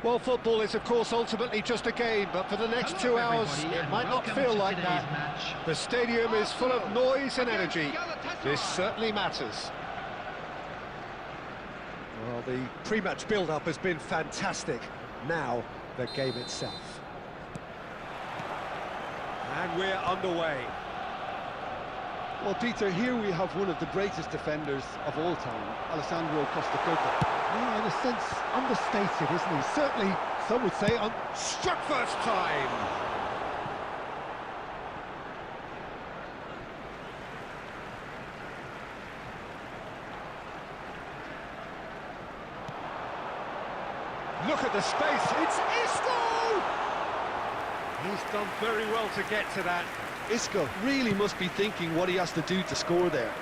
Well, football is, of course, ultimately just a game, but for the next 2 hours, it might not feel like that. Match. The stadium is full of noise and energy. This certainly matters. Well, the pre-match build-up has been fantastic. Now, the game itself. And we're underway. Well, Peter, here we have one of the greatest defenders of all time, Alessandro Costa. Yeah, in a sense, understated, isn't he? Certainly, some would say, struck first time. Look at the space, it's Isco! He's done very well to get to that. Isco really must be thinking what he has to do to score there.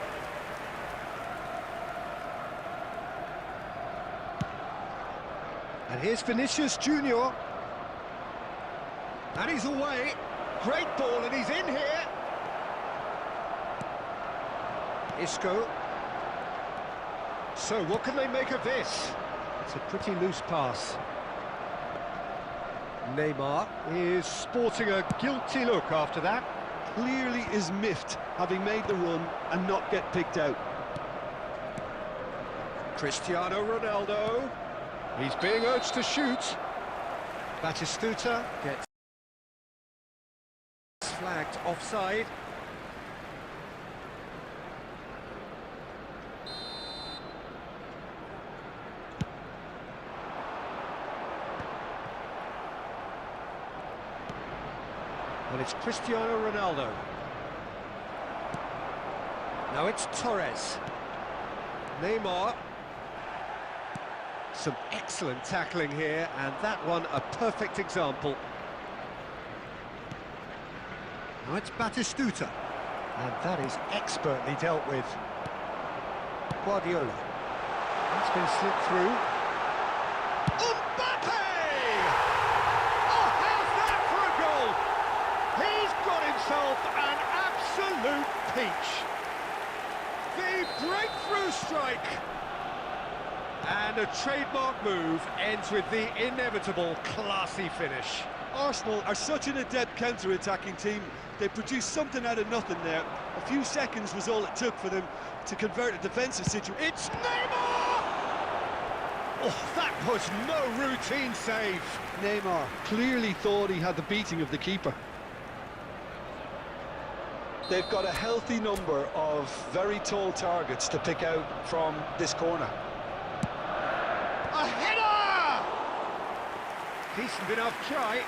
And here's Vinicius Junior. And he's away. Great ball, and he's in here. Isco. So, what can they make of this? It's a pretty loose pass. Neymar is sporting a guilty look after that. Clearly is miffed, having made the run and not get picked out. Cristiano Ronaldo. He's being urged to shoot. Batistuta gets flagged offside. And it's Cristiano Ronaldo. Now it's Torres. Neymar. Some excellent tackling here, and that one a perfect example. Now it's Batistuta, and that is expertly dealt with. Guardiola. That's been slipped through. Mbappe! Oh, how's that for a goal? He's got himself an absolute peach. The breakthrough strike. And a trademark move ends with the inevitable classy finish. Arsenal are such an adept counter-attacking team. They produced something out of nothing there. A few seconds was all it took for them to convert a defensive situation. It's Neymar! Oh, that was no routine save. Neymar clearly thought he had the beating of the keeper. They've got a healthy number of very tall targets to pick out from this corner. A header! Decent enough try.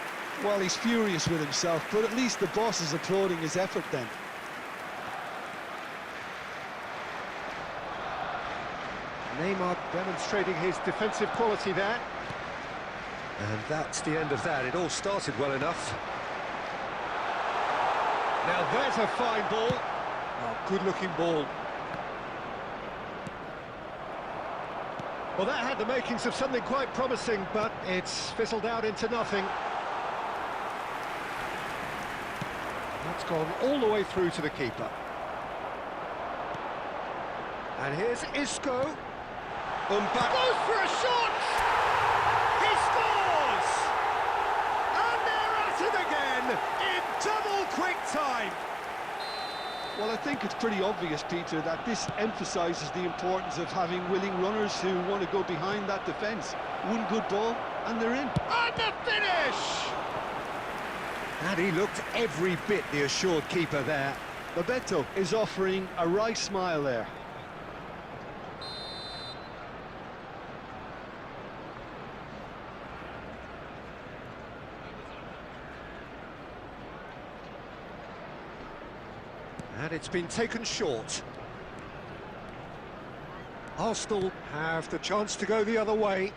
Well, he's furious with himself, but at least the boss is applauding his effort then. Neymar demonstrating his defensive quality there. And that's the end of that. It all started well enough. Now there's a fine ball. Oh, good-looking ball. Well, that had the makings of something quite promising, but it's fizzled out into nothing. That's gone all the way through to the keeper. And here's Isco. Mbappe goes for a shot! He scores! And they're at it again in double quick time. Well, I think it's pretty obvious, Peter, that this emphasises the importance of having willing runners who want to go behind that defence. One good ball, and they're in. And the finish! And he looked every bit the assured keeper there. Bebeto is offering a wry smile there. And it's been taken short. Arsenal have the chance to go the other way.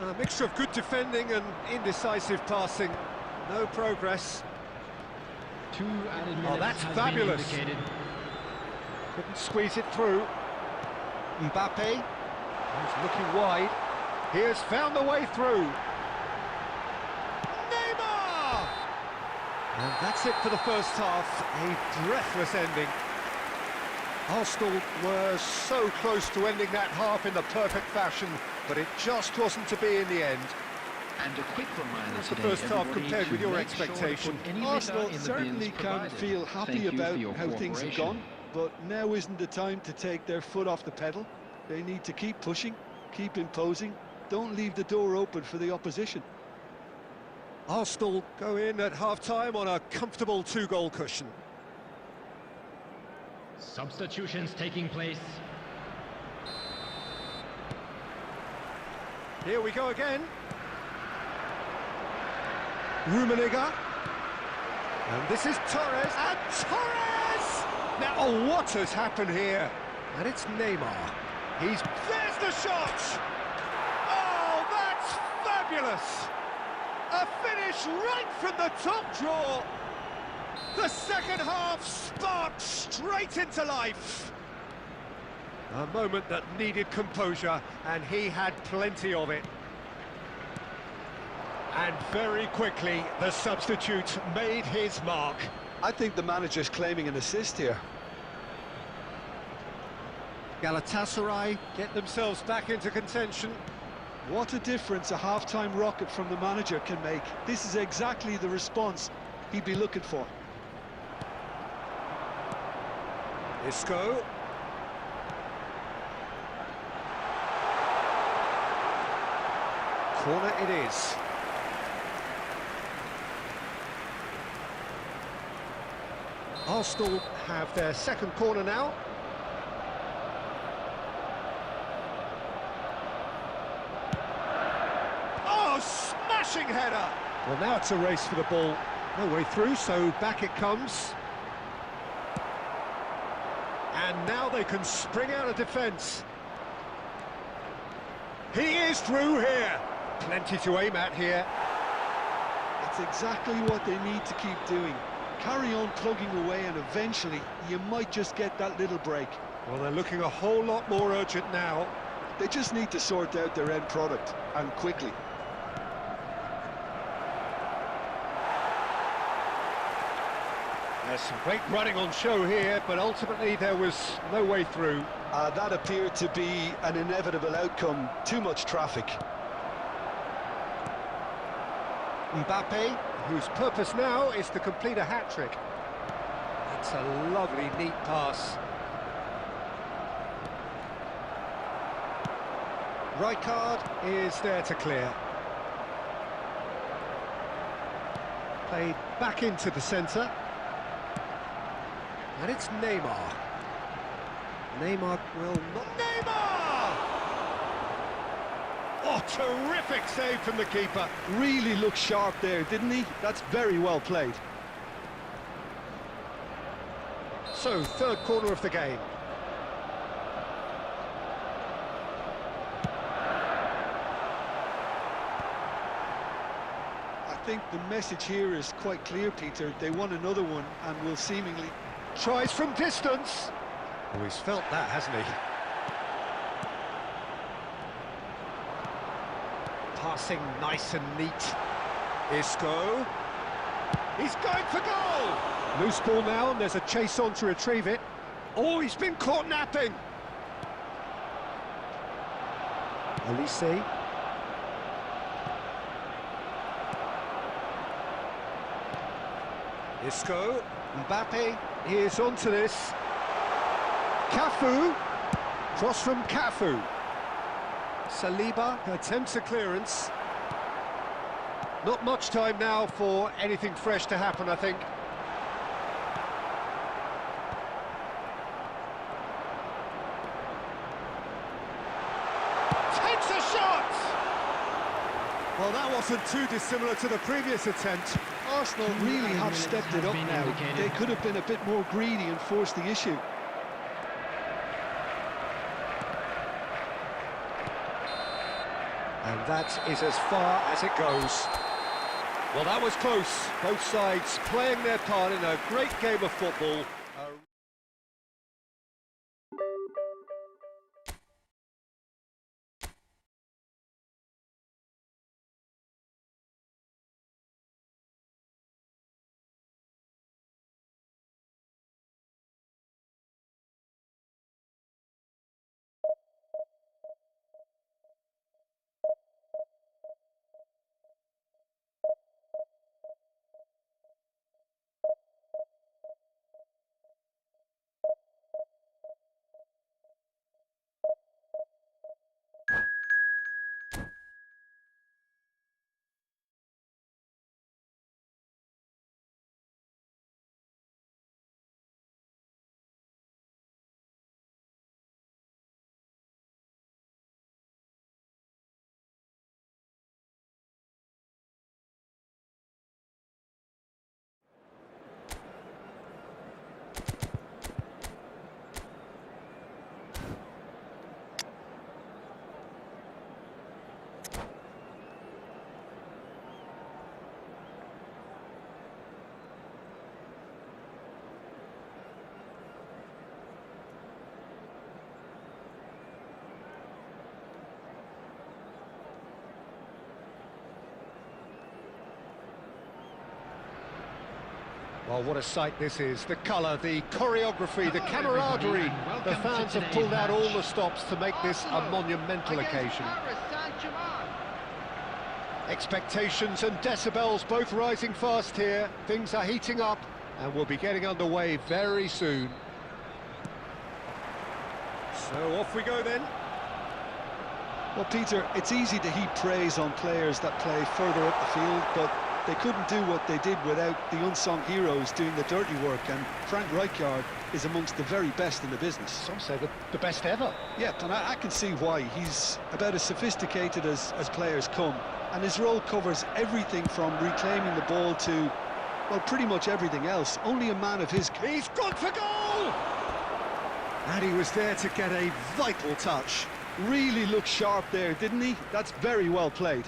A mixture of good defending and indecisive passing. No progress. 2 added minutes. Oh, that's has fabulous. been indicated. Couldn't squeeze it through. Mbappe. He's looking wide. He has found the way through. Neymar! And that's it for the first half. A breathless ending. Arsenal were so close to ending that half in the perfect fashion, but it just wasn't to be in the end. And a quick reminder That's the today, first half everybody, compared to with your make sure to expectation. put any litter Arsenal in the certainly bins can provided. feel happy Thank you about for your how things have cooperation. gone, but now isn't the time to take their foot off the pedal. They need to keep pushing, keep imposing, don't leave the door open for the opposition. Arsenal go in at half-time on a comfortable 2-goal cushion. Substitutions taking place. Here we go again. Rummenigge. And this is Torres. And Torres! Now, oh, what has happened here? And it's Neymar. There's the shot! Oh, that's fabulous! A finish right from the top draw. The second half sparked straight into life. A moment that needed composure, and he had plenty of it. And very quickly, the substitute made his mark. I think the manager's claiming an assist here. Galatasaray get themselves back into contention. What a difference a half-time rocket from the manager can make. This is exactly the response he'd be looking for. Isco. Corner it is. Arsenal have their second corner now. Oh, smashing header! Well, now it's a race for the ball. No way through, so back it comes. And now they can spring out of defence. He is through here. Plenty to aim at here. It's exactly what they need to keep doing. Carry on plugging away, and eventually you might just get that little break. Well, they're looking a whole lot more urgent now. They just need to sort out their end product, and quickly. There's some great running on show here, but ultimately there was no way through. That appeared to be an inevitable outcome. Too much traffic. Mbappe, whose purpose now is to complete a hat-trick. That's a lovely, neat pass. Rijkaard is there to clear. Played back into the centre. And it's Neymar. Neymar will not... Neymar! Oh, terrific save from the keeper. Really looked sharp there, didn't he? That's very well played. So, third corner of the game. I think the message here is quite clear, Peter. They want another one and will seemingly... Tries from distance. Oh, he's felt that, hasn't he? Passing nice and neat. Isco. He's going for goal! Loose ball now, and there's a chase on to retrieve it. Oh, he's been caught napping! Elise. Isco, Mbappe, he is onto this. Cafu, cross from Cafu. Saliba attempts a clearance. Not much time now for anything fresh to happen, I think. Takes a shot! Well, that wasn't too dissimilar to the previous attempt. Arsenal really have stepped it up now. They could have been a bit more greedy and forced the issue. And that is as far as it goes. Well, that was close. Both sides playing their part in a great game of football. Well, what a sight this is. The colour, the choreography, the camaraderie. The fans have pulled out all the stops to make this a monumental occasion. Expectations and decibels both rising fast here. Things are heating up and we'll be getting underway very soon. So off we go then. Well, Peter, it's easy to heap praise on players that play further up the field, but they couldn't do what they did without the unsung heroes doing the dirty work, and Frank Rijkaard is amongst the very best in the business. Some say the best ever. Yeah, and I can see why. He's about as sophisticated as players come, and his role covers everything from reclaiming the ball to, well, pretty much everything else. Only a man of his... He's gone for goal! And he was there to get a vital touch. Really looked sharp there, didn't he? That's very well played.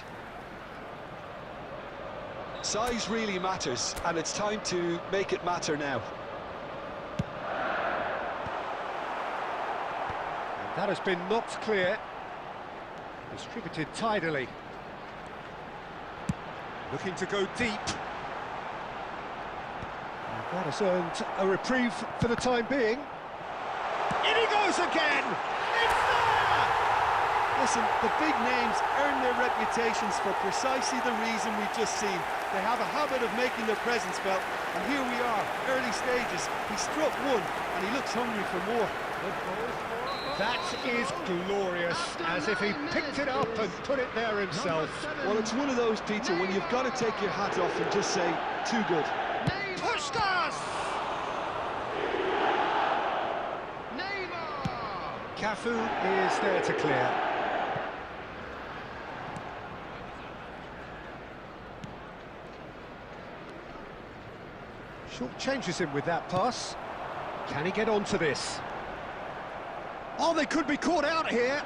Size really matters, and it's time to make it matter now. And that has been knocked clear. Distributed tidily. Looking to go deep. And that has earned a reprieve for the time being. In he goes again! It's there! Listen, the big names earn their reputations for precisely the reason we've just seen. They have a habit of making their presence felt, and here we are, early stages. He struck one, and he looks hungry for more. That is glorious, as if he picked it up and put it there himself. Well, it's one of those, Peter, when you've got to take your hat off and just say, too good. Puskas! Cafu is there to clear. Short changes him with that pass. Can he get onto this? Oh, they could be caught out here.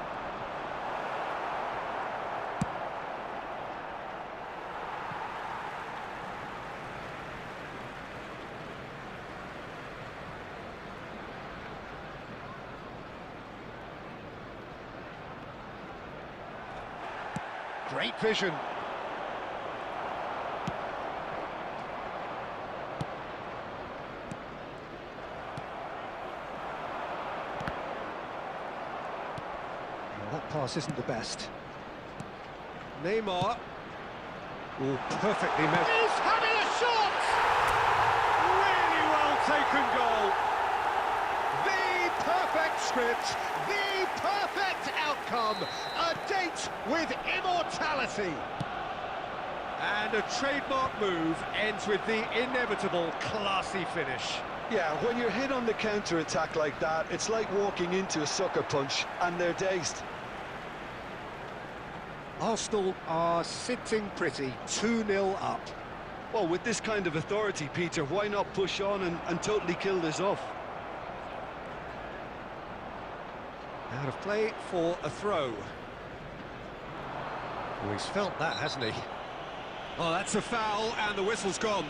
Great vision. pass isn't the best. Neymar. Oh, perfectly met. He's having a shot! Really well taken goal. The perfect script, the perfect outcome. A date with immortality. And a trademark move ends with the inevitable classy finish. Yeah, when you're hit on the counter-attack like that, it's like walking into a sucker punch, and they're dazed. Arsenal are sitting pretty, 2-0 up. Well, with this kind of authority, Peter, why not push on and totally kill this off? Out of play for a throw. Oh, he's felt that, hasn't he? Oh, that's a foul, and the whistle's gone.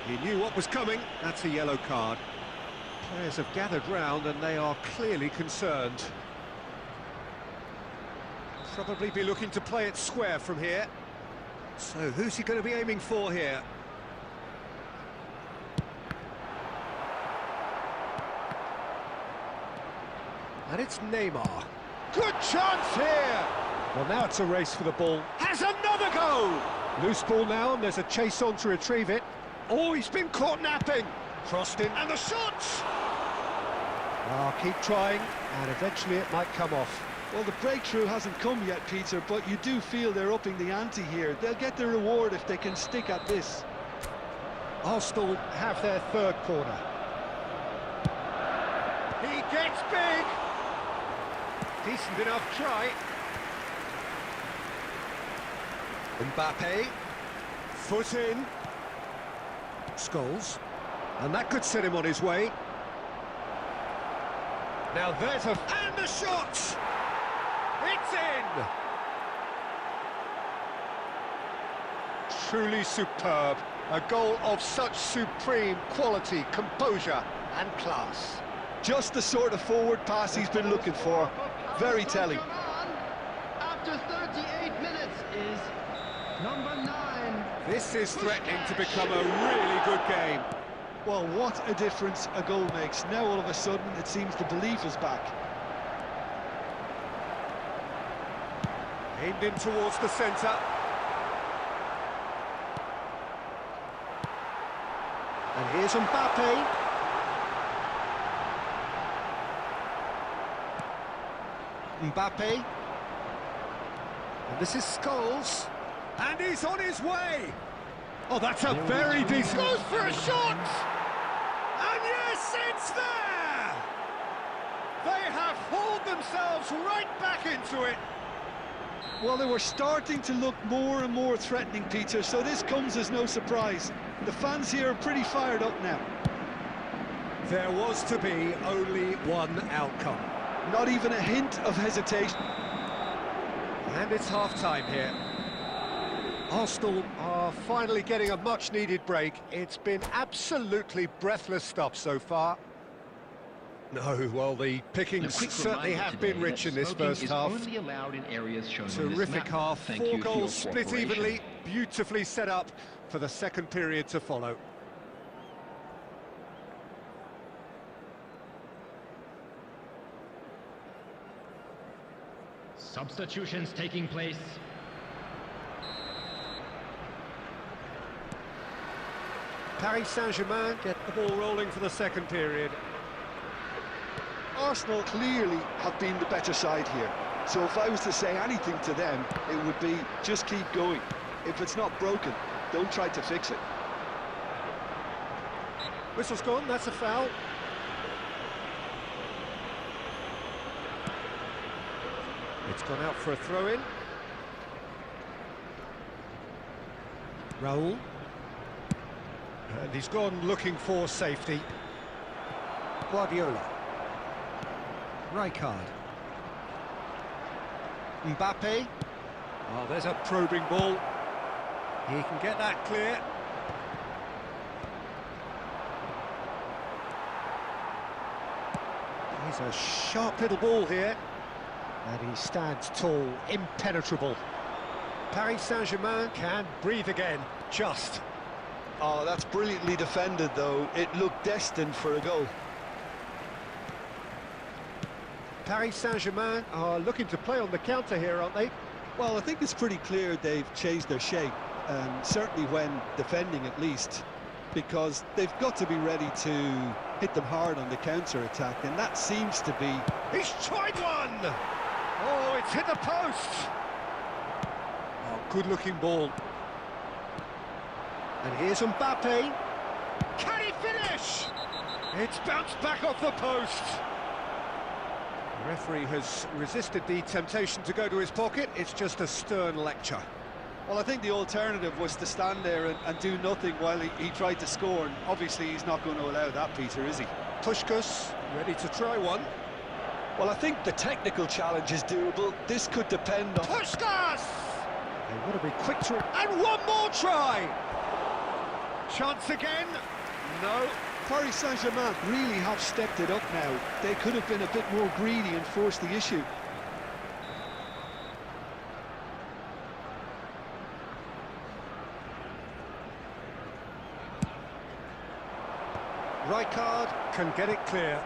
He knew what was coming. That's a yellow card. Players have gathered round, and they are clearly concerned. Probably be looking to play it square from here. So who's he going to be aiming for here? And it's Neymar. Good chance here! Well, now it's a race for the ball. Has another go! Loose ball now, and there's a chase on to retrieve it. Oh, he's been caught napping. Crossed in, and the shot! Keep trying, and eventually it might come off. Well, the breakthrough hasn't come yet, Peter, but you do feel they're upping the ante here. They'll get the reward if they can stick at this. Arsenal have their third corner. He gets big! Decent enough try. Mbappe. Foot in. Scholes. And that could set him on his way. Now there's a... And the shot! It's in! Truly superb. A goal of such supreme quality, composure and class. Just the sort of forward pass he's been looking for. Very telling. After 38 minutes is number 9. This is threatening to become a really good game. Well, what a difference a goal makes. Now all of a sudden it seems the belief is back. Aimed in towards the centre. And here's Mbappe. Mbappe. And this is Scholes. And he's on his way. Oh, that's a very decent... Goes for a shot! And yes, it's there! They have hauled themselves right back into it. Well, they were starting to look more and more threatening, Peter, so this comes as no surprise. The fans here are pretty fired up now. There was to be only one outcome. Not even a hint of hesitation. And it's half-time here. Arsenal are finally getting a much-needed break. It's been absolutely breathless stuff so far. No, well, the pickings certainly have been rich in this first half. Only allowed in areas shown Terrific half, 4 goals split evenly, beautifully set up for the second period to follow. Substitutions taking place. Paris Saint-Germain get the ball rolling for the second period. Arsenal clearly have been the better side here. So if I was to say anything to them, it would be just keep going. If it's not broken, don't try to fix it. Whistle's gone, that's a foul. It's gone out for a throw-in. Raul. And he's gone looking for safety. Guardiola. Rijkaard. Mbappe. Oh, there's a probing ball. He can get that clear. He's a sharp little ball here. And he stands tall, impenetrable. Paris Saint-Germain can breathe again, just. Oh, that's brilliantly defended, though. It looked destined for a goal. Paris Saint-Germain are looking to play on the counter here, aren't they? Well, I think it's pretty clear they've changed their shape, certainly when defending at least, because they've got to be ready to hit them hard on the counter-attack, and that seems to be... He's tried one! Oh, it's hit the post! Oh, good-looking ball. And here's Mbappe. Can he finish? It's bounced back off the post. The referee has resisted the temptation to go to his pocket. It's just a stern lecture. Well, I think the alternative was to stand there and do nothing while he tried to score, and obviously he's not going to allow that, Peter, is he? Puskás ready to try one. Well, I think the technical challenge is doable. This could depend on... Puskás! They want to be quick to... And one more try! Chance again? No. Paris Saint-Germain really have stepped it up now. They could have been a bit more greedy and forced the issue. Rijkaard can get it clear.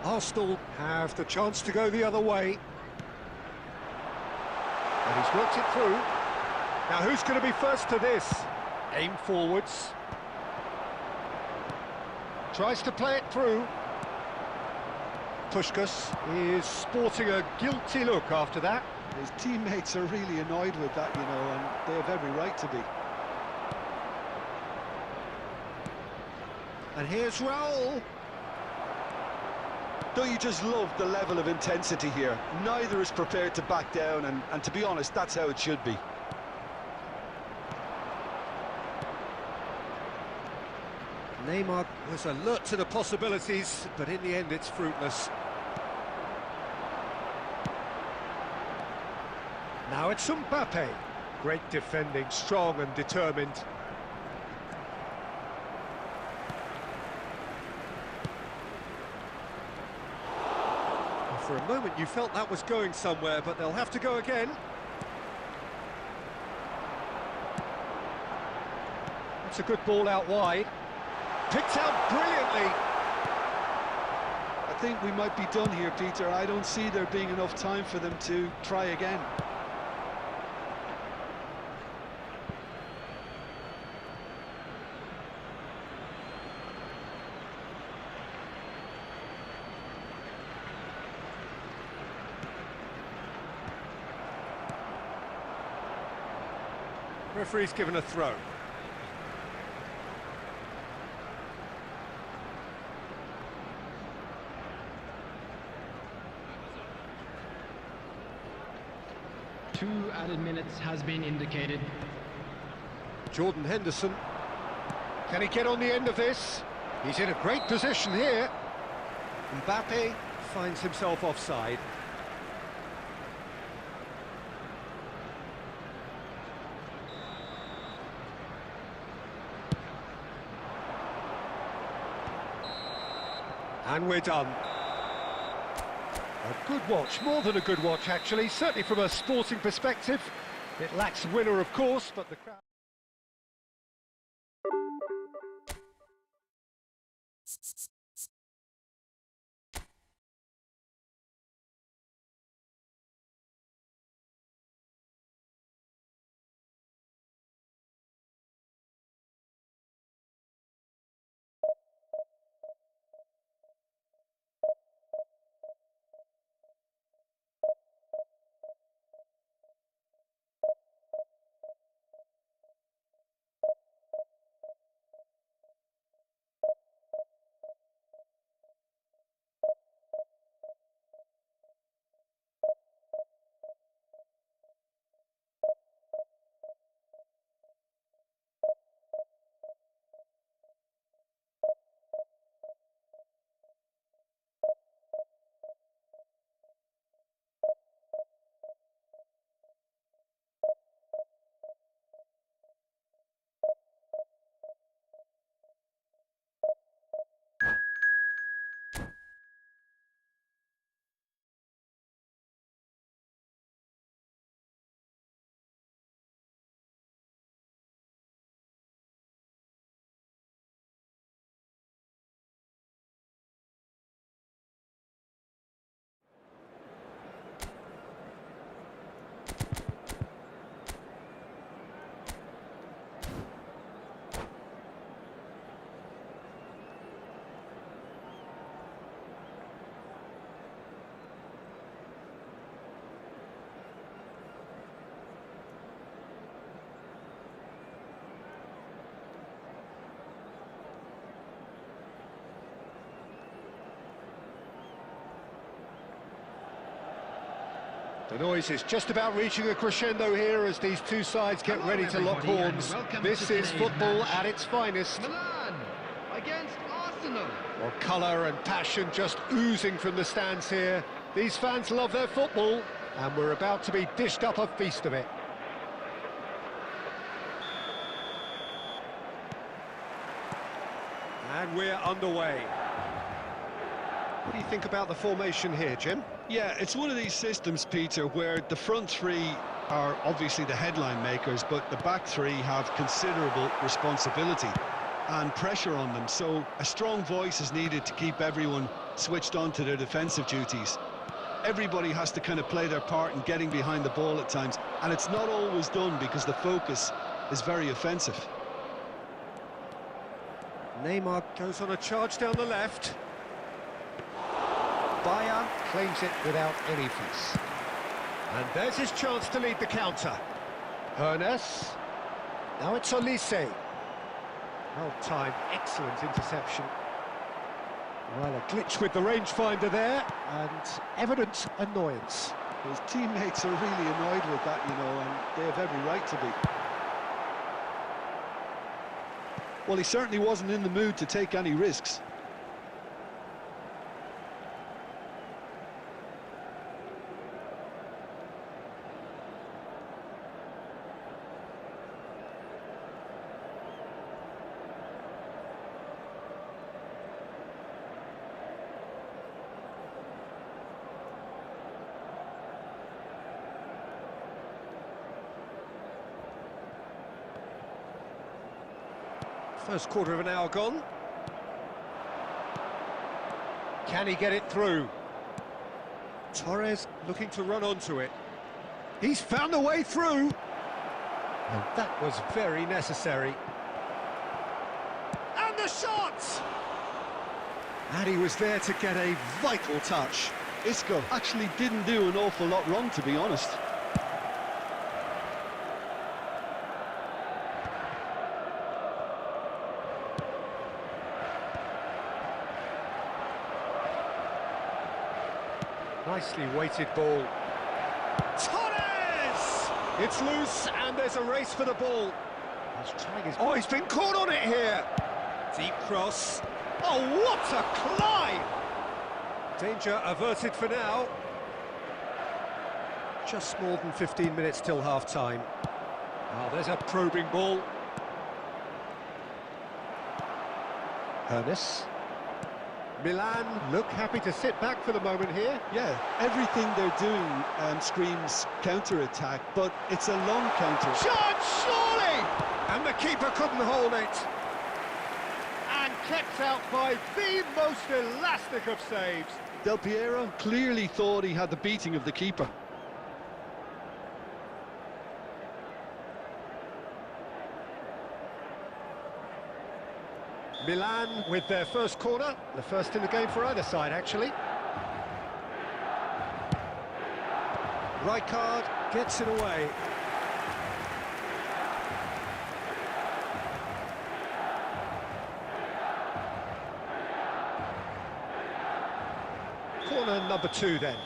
Arsenal have the chance to go the other way. And he's worked it through. Now who's going to be first to this? Aim forwards. Tries to play it through. Puskás is sporting a guilty look after that. His teammates are really annoyed with that, you know, and they have every right to be. And here's Raul. Don't you just love the level of intensity here? Neither is prepared to back down, and to be honest, that's how it should be. Neymar was alert to the possibilities, but in the end it's fruitless. Now it's Mbappe. Great defending, strong and determined. For a moment you felt that was going somewhere, but they'll have to go again. That's a good ball out wide. Picked out brilliantly. I think we might be done here, Peter. I don't see there being enough time for them to try again. Referee's given a throw. Two added minutes has been indicated. Jordan Henderson. Can he get on the end of this? He's in a great position here. Mbappe finds himself offside. And we're done. A good watch, more than a good watch actually, certainly from a sporting perspective. It lacks winner of course, but the crowd... The noise is just about reaching a crescendo here as these two sides get Hello, ready to lock everybody, and horns. welcome This to is today's football match. at its finest. Milan against Arsenal. Well, colour and passion just oozing from the stands here. These fans love their football, and we're about to be dished up a feast of it. And we're underway. What do you think about the formation here, Jim? Yeah, it's one of these systems, Peter, where the front three are obviously the headline makers, but the back three have considerable responsibility and pressure on them. So a strong voice is needed to keep everyone switched on to their defensive duties. Everybody has to kind of play their part in getting behind the ball at times, and it's not always done because the focus is very offensive. Neymar goes on a charge down the left. Bayer claims it without any fuss. And there's his chance to lead the counter. Hernes. Now it's Olise. Well-timed, excellent interception. Well, a glitch with the rangefinder there, and evident annoyance. His teammates are really annoyed with that, you know, and they have every right to be. Well, he certainly wasn't in the mood to take any risks. First quarter of an hour gone. Can he get it through? Torres looking to run onto it. He's found a way through. And that was very necessary. And the shot! And he was there to get a vital touch. Isco actually didn't do an awful lot wrong, to be honest. Nicely weighted ball. Torres! It's loose, and there's a race for the ball. He's trying his... Oh, he's been caught on it here. Deep cross. Oh, what a climb! Danger averted for now. Just more than 15 minutes till half-time. Oh, there's a probing ball. Hernes. Milan look happy to sit back for the moment here. Yeah, everything they're doing screams counter-attack, but it's a long counter. Shot, surely! And the keeper couldn't hold it. And kept out by the most elastic of saves. Del Piero clearly thought he had the beating of the keeper. Milan with their first corner, the first in the game for either side, actually. Rijkaard gets it away. Corner number 2 then.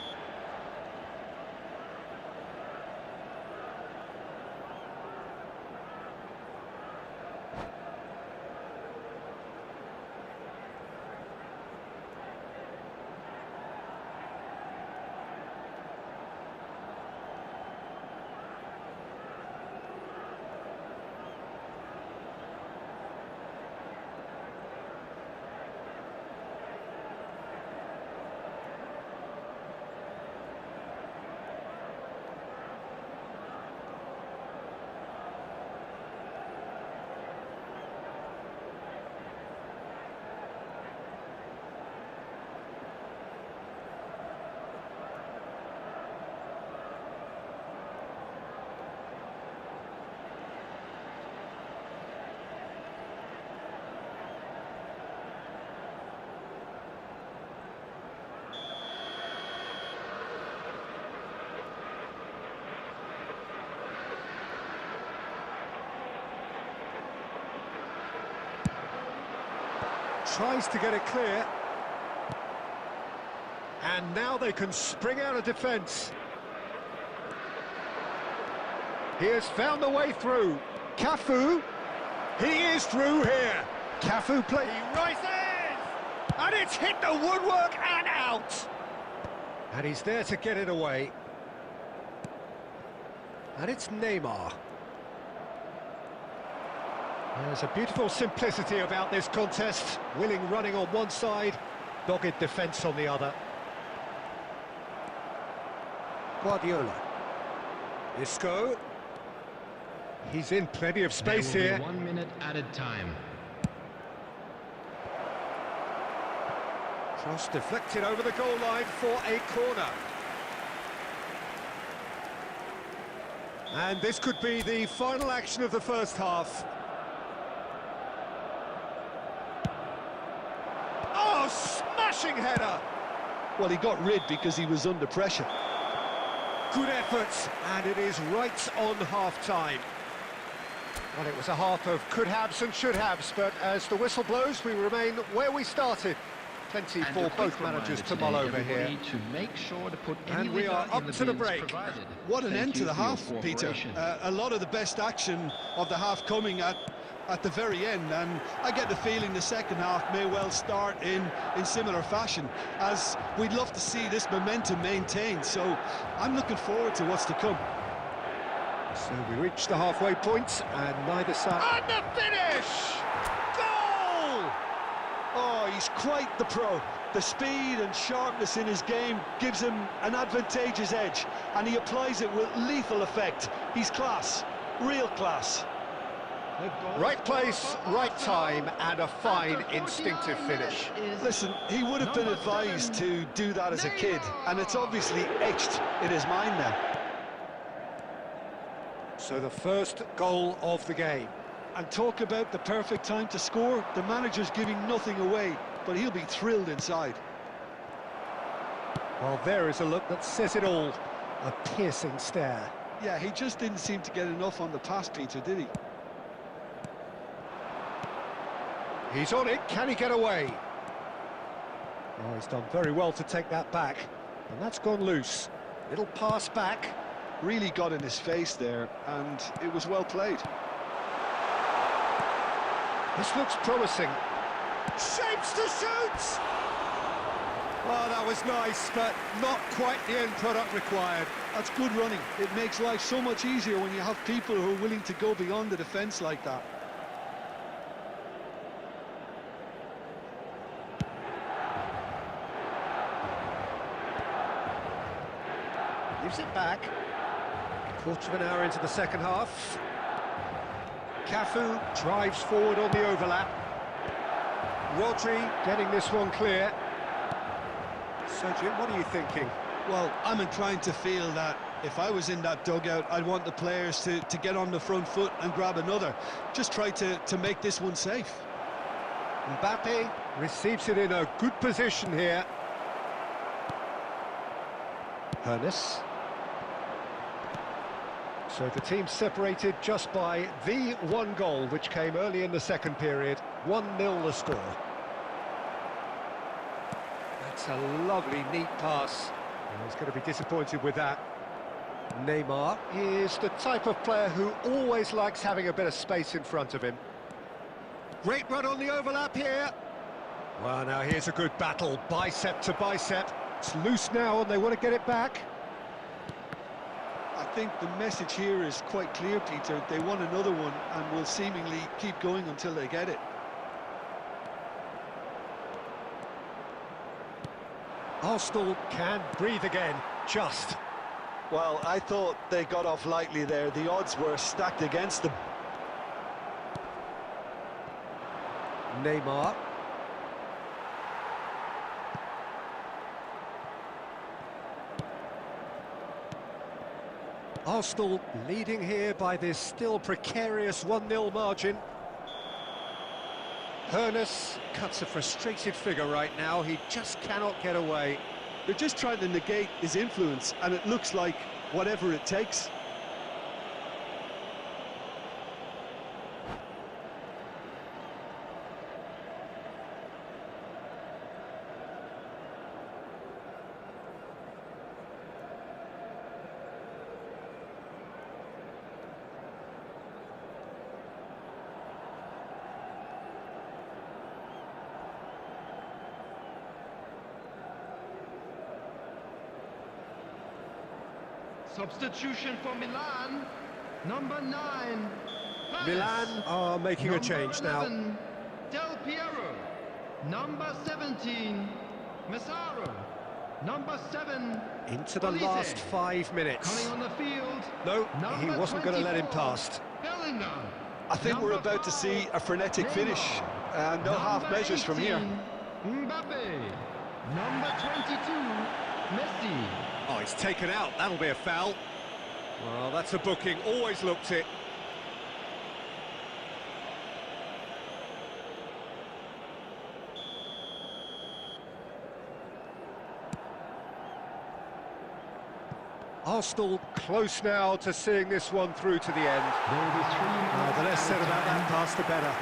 Tries to get it clear. And now they can spring out of defence. He has found the way through. Cafu. He is through here. Cafu play. He rises! And it's hit the woodwork and out. And he's there to get it away. And it's Neymar. There's a beautiful simplicity about this contest. Willing running on one side, dogged defence on the other. Guardiola. Isco. He's in plenty of space There will here. be 1 minute added time. Cross deflected over the goal line for a corner. And this could be the final action of the first half. Oh, smashing header! Well, he got rid because he was under pressure. Good effort, and it is right on half-time. Well, it was a half of could-haves and should-haves, but as the whistle blows, we remain where we started. Plenty And for a both quick managers to reminder mull today, over here. everybody, to make sure to put any And we litter are in up to the bins break. provided. What an Thank end to you the for your half, Peter. cooperation. A lot of the best action of the half coming at the very end, and I get the feeling the second half may well start in similar fashion, as we'd love to see this momentum maintained, so I'm looking forward to what's to come. So we reach the halfway point, and neither side... And the finish! Goal! Oh, he's quite the pro. The speed and sharpness in his game gives him an advantageous edge, and he applies it with lethal effect. He's class, real class. Right place, right time, and a fine instinctive finish. Listen, he would have been advised to do that as a kid, and it's obviously etched in his mind now. So the first goal of the game. And talk about the perfect time to score. The manager's giving nothing away, but he'll be thrilled inside. Well, there is a look that says it all. A piercing stare. Yeah, he just didn't seem to get enough on the pass, Peter, did he? He's on it, can he get away? Oh, he's done very well to take that back. And that's gone loose. Little pass back. Really got in his face there, and it was well played. This looks promising. Shapes to shoot! Well, that was nice, but not quite the end product required. That's good running. It makes life so much easier when you have people who are willing to go beyond the defence like that. Gives it back. Quarter of an hour into the second half. Cafu drives forward on the overlap. Rodri getting this one clear. So, Jim, what are you thinking? Well, I'm inclined to feel that if I was in that dugout, I'd want the players to get on the front foot and grab another. Just try to make this one safe. Mbappe receives it in a good position here. Hernes. So the team separated just by the one goal, which came early in the second period. 1-0 the score. That's a lovely, neat pass. Oh, he's going to be disappointed with that. Neymar is the type of player who always likes having a bit of space in front of him. Great run on the overlap here. Well, now here's a good battle, bicep to bicep. It's loose now and they want to get it back. I think the message here is quite clear, Peter. They want another one and will seemingly keep going until they get it. Arsenal can breathe again, just. Well, I thought they got off lightly there. The odds were stacked against them. Neymar. Arsenal leading here by this still precarious 1-0 margin. Hernes cuts a frustrated figure right now. He just cannot get away. They're just trying to negate his influence, and it looks like whatever it takes. Substitution for Milan. Number 9. Perez. Milan are making a Number change 11, Del Piero. Number 17, Massaro. Number 7, Into the Olise. last 5 minutes. Coming on the field. No, he Number wasn't going to let him 24, past. Bellingham. I think we're Number about to 5, see a frenetic Neymar. finish. No half Number measures from here. 18, Mbappe. Number 22, Messi. Oh, he's taken out. That'll be a foul. Well, that's a booking. Always looked it. Arsenal close now to seeing this one through to the end. There will be 3 minutes. The less said added about that time. pass, the better.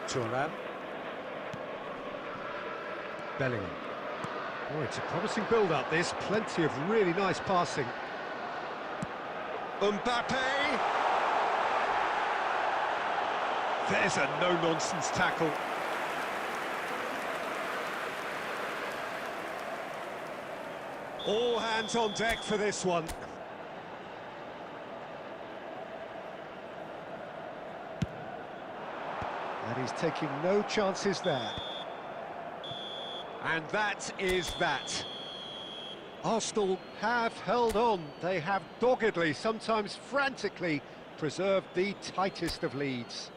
Thuram. Bellingham. Oh, it's a promising build-up, this. Plenty of really nice passing. Mbappe! There's a no-nonsense tackle. All hands on deck for this one. And he's taking no chances there. And that is that. Arsenal have held on. They have doggedly, sometimes frantically, preserved the tightest of leads.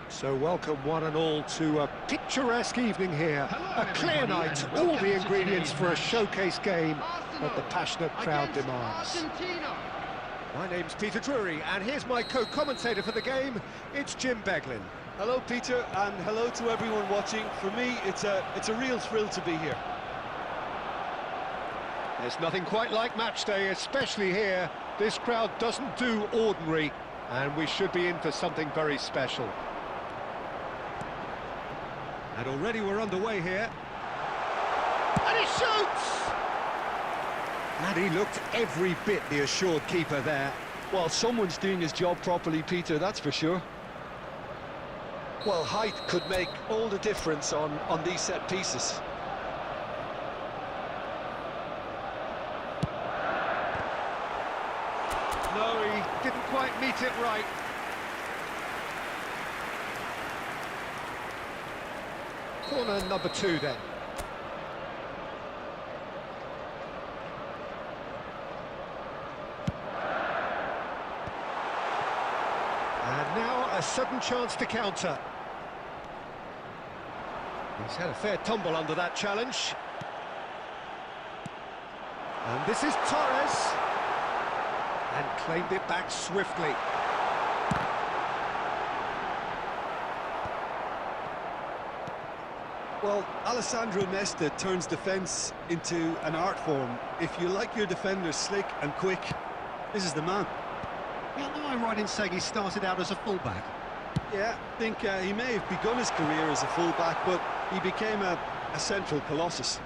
So welcome one and all to a picturesque evening here. Hello, A clear everybody, night, and all welcome the to ingredients today's for a match. showcase game Arsenal that the passionate crowd against demands. Argentina. My name's Peter Drury, and here's my co-commentator for the game. It's Jim Beglin. Hello, Peter, and hello to everyone watching. For me, it's a real thrill to be here. There's nothing quite like match day, especially here. This crowd doesn't do ordinary, and we should be in for something very special. And already we're underway here. And he shoots! And he looked every bit the assured keeper there. Well, someone's doing his job properly, Peter, that's for sure. Well, height could make all the difference on these set pieces. No, he didn't quite meet it right. Corner number 2 then. And now a sudden chance to counter. He's had a fair tumble under that challenge. And this is Torres. And claimed it back swiftly. Well, Alessandro Nesta turns defence into an art form. If you like your defenders slick and quick, this is the man. Well, am I right in saying he started out as a fullback? Yeah, I think he may have begun his career as a fullback, but he became a central colossus.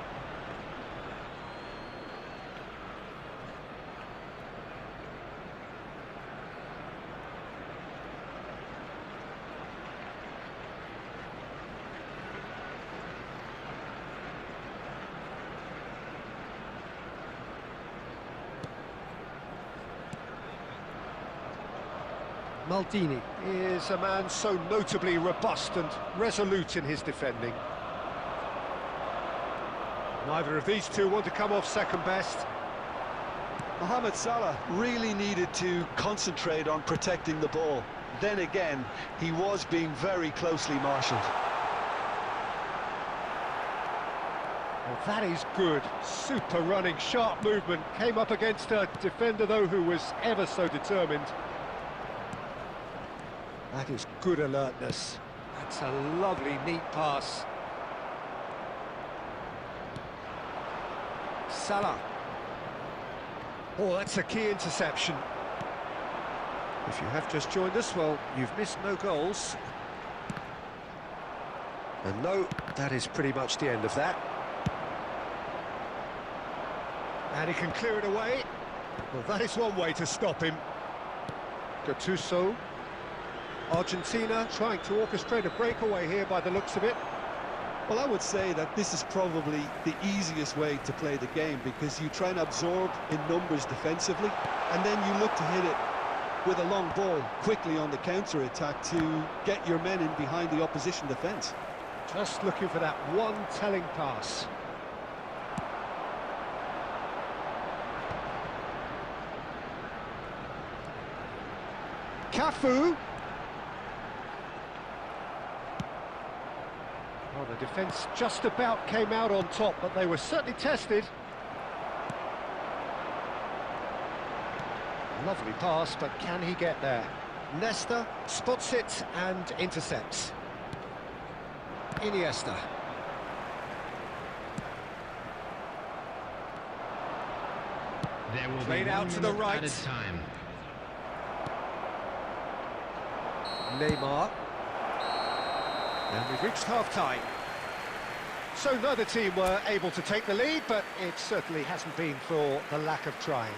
Maldini is a man so notably robust and resolute in his defending. Neither of these two want to come off second best. Mohamed Salah really needed to concentrate on protecting the ball. Then again, he was being very closely marshalled. Well, that is good. Super running, sharp movement. Came up against a defender, though, who was ever so determined. That is good alertness. That's a lovely, neat pass. Salah. Oh, that's a key interception. If you have just joined us, well, you've missed no goals. And no, that is pretty much the end of that. And he can clear it away. Well, that is one way to stop him. Gattuso. Argentina trying to orchestrate a breakaway here by the looks of it. Well, I would say that this is probably the easiest way to play the game, because you try and absorb in numbers defensively, and then you look to hit it with a long ball quickly on the counter-attack to get your men in behind the opposition defence. Just looking for that one telling pass. Cafu. Well, the defence just about came out on top, but they were certainly tested. Lovely pass, but can he get there? Nesta spots it and intercepts. Iniesta. There will Played be out 1 to the minute right. at a time. Neymar. And we've reached half-time. So neither team were able to take the lead, but it certainly hasn't been for the lack of trying.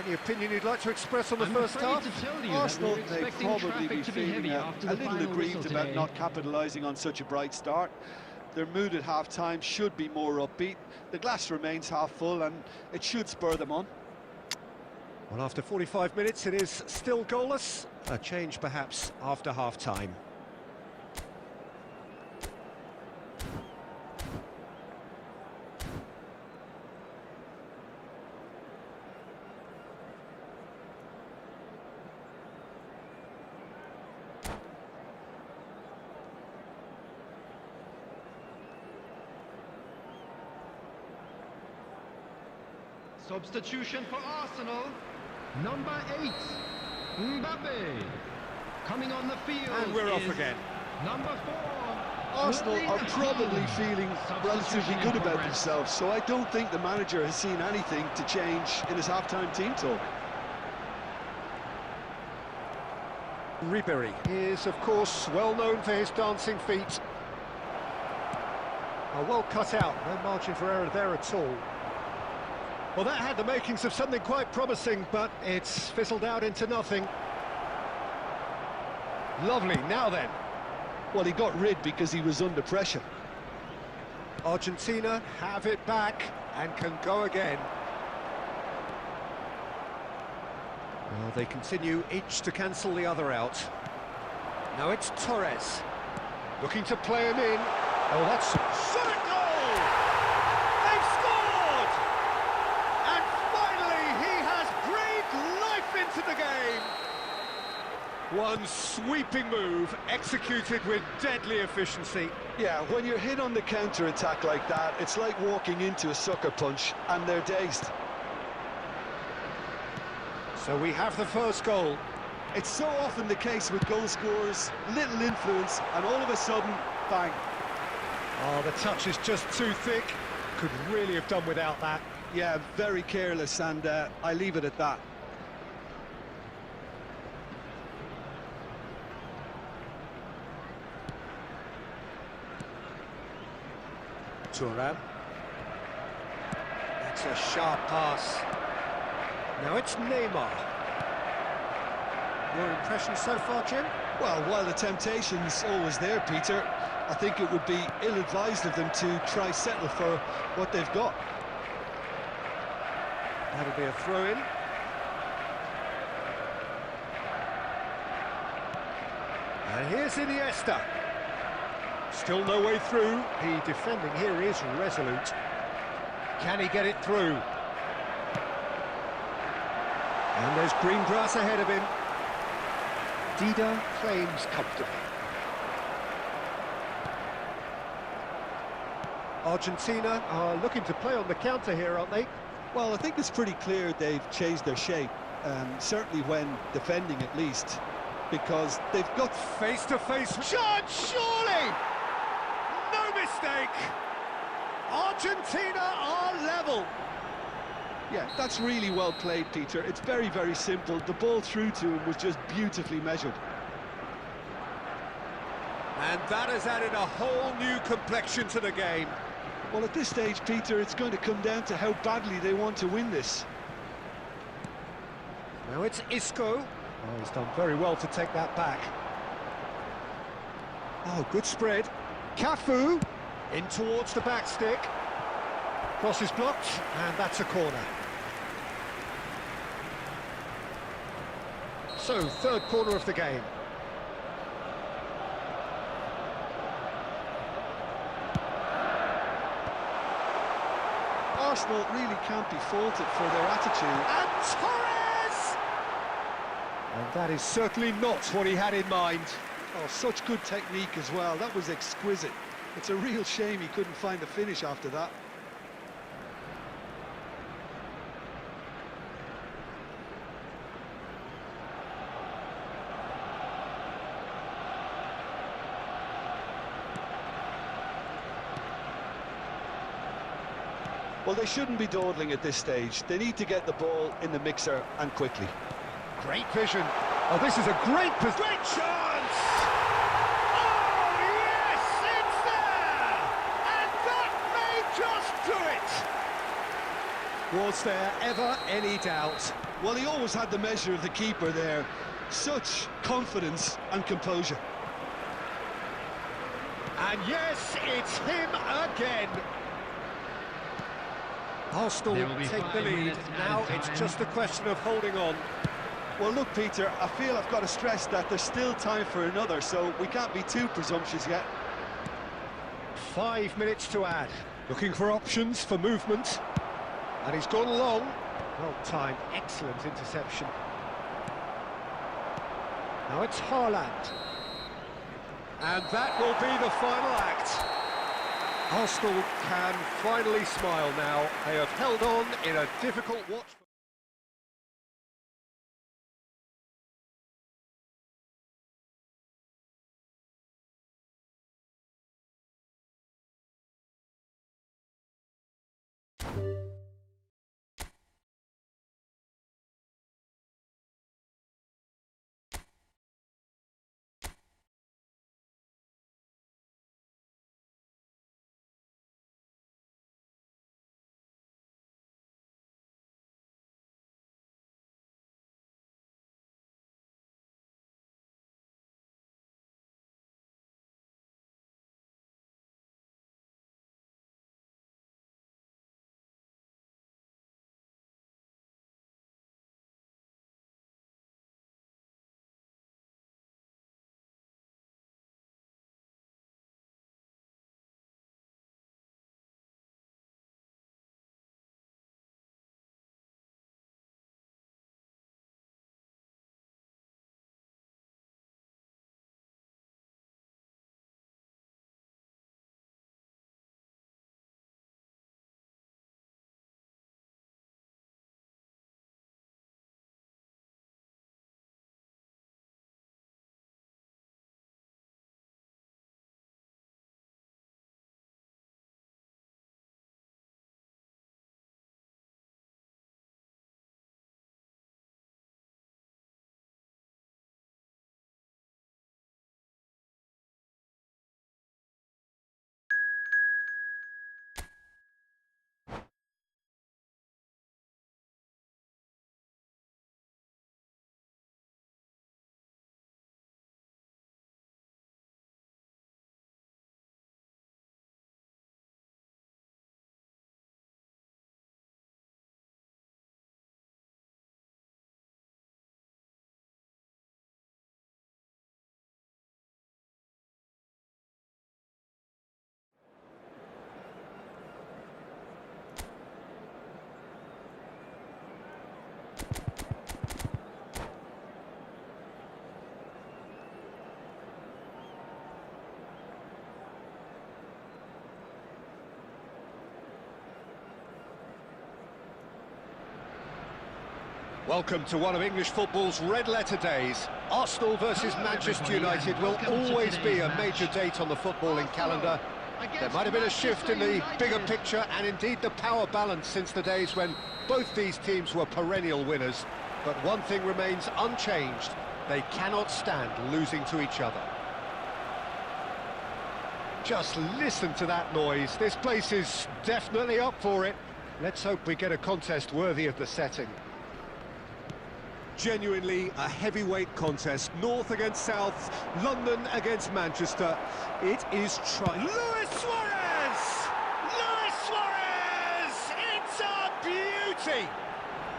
Any opinion you'd like to express on the first half? To tell you Arsenal that may we're expecting probably traffic be to be feeling heavy a after the little final aggrieved whistle about today. not capitalising on such a bright start. Their mood at half-time should be more upbeat. The glass remains half full, and it should spur them on. Well, after 45 minutes, it is still goalless. A change, perhaps, after half-time. Substitution for Arsenal. Number 8, Mbappe. Coming on the field. And we're off is again. Number 4. Arsenal are probably feeling relatively good about progress. themselves, so I don't think the manager has seen anything to change in his half-time team talk. Ribery is, of course, well known for his dancing feet. Oh, well cut out, no margin for error there at all. Well, that had the makings of something quite promising, but it's fizzled out into nothing. Lovely, now then. Well, he got rid because he was under pressure. Argentina have it back and can go again. Well, they continue each to cancel the other out. Now it's Torres. Looking to play him in. Oh, that's shot at goal! They've scored! And finally, he has breathed life into the game. One sweeping move, executed with deadly efficiency. Yeah, when you're hit on the counter-attack like that, it's like walking into a sucker punch, and they're dazed. So we have the first goal. It's so often the case with goal scorers, little influence, and all of a sudden, bang. Oh, the touch is just too thick. Could really have done without that. Yeah, very careless, and I leave it at that. Thuram. That's a sharp pass. Now it's Neymar. Your impression so far, Jim? Well, while the temptation's always there, Peter, I think it would be ill-advised of them to try settle for what they've got. That'll be a throw-in. And here's Iniesta. Still no way through. The defending here is resolute. Can he get it through? And there's green grass ahead of him. Dida claims comfortably. Argentina are looking to play on the counter here, aren't they? Well, I think it's pretty clear they've changed their shape, certainly when defending at least, because they've got... Face-to-face shot, surely! No mistake! Argentina are level! Yeah, that's really well played, Peter. It's very, very simple. The ball through to him was just beautifully measured. And that has added a whole new complexion to the game. Well, at this stage, Peter, it's going to come down to how badly they want to win this. Now it's Isco. Oh, he's done very well to take that back. Oh, good spread. Cafu in towards the back stick. Cross is blocked, and that's a corner. So, third corner of the game. Arsenal really can't be faulted for their attitude. And Torres! And that is certainly not what he had in mind. Oh, such good technique as well. That was exquisite. It's a real shame he couldn't find a finish after that. Well, they shouldn't be dawdling at this stage. They need to get the ball in the mixer, and quickly. Great vision. Oh, this is a great chance! Oh, yes, it's there! And that may just do it! Was there ever any doubt? Well, he always had the measure of the keeper there. Such confidence and composure. And yes, it's him again. Arsenal take the lead. Now it's just a question of holding on. Well, look, Peter, I feel I've got to stress that there's still time for another, so we can't be too presumptuous yet. 5 minutes to add. Looking for options for movement. And he's gone long. Well timed, excellent interception. Now it's Haaland. And that will be the final act. Arsenal can finally smile now. They have held on in a difficult watch. Welcome to one of English football's red-letter days. Arsenal versus Manchester United will always be a major date on the footballing calendar. There might have been a shift in the bigger picture and indeed the power balance since the days when both these teams were perennial winners. But one thing remains unchanged: they cannot stand losing to each other. Just listen to that noise. This place is definitely up for it. Let's hope we get a contest worthy of the setting. Genuinely a heavyweight contest. North against South, London against Manchester. It is Luis Suarez! Luis Suarez! It's a beauty!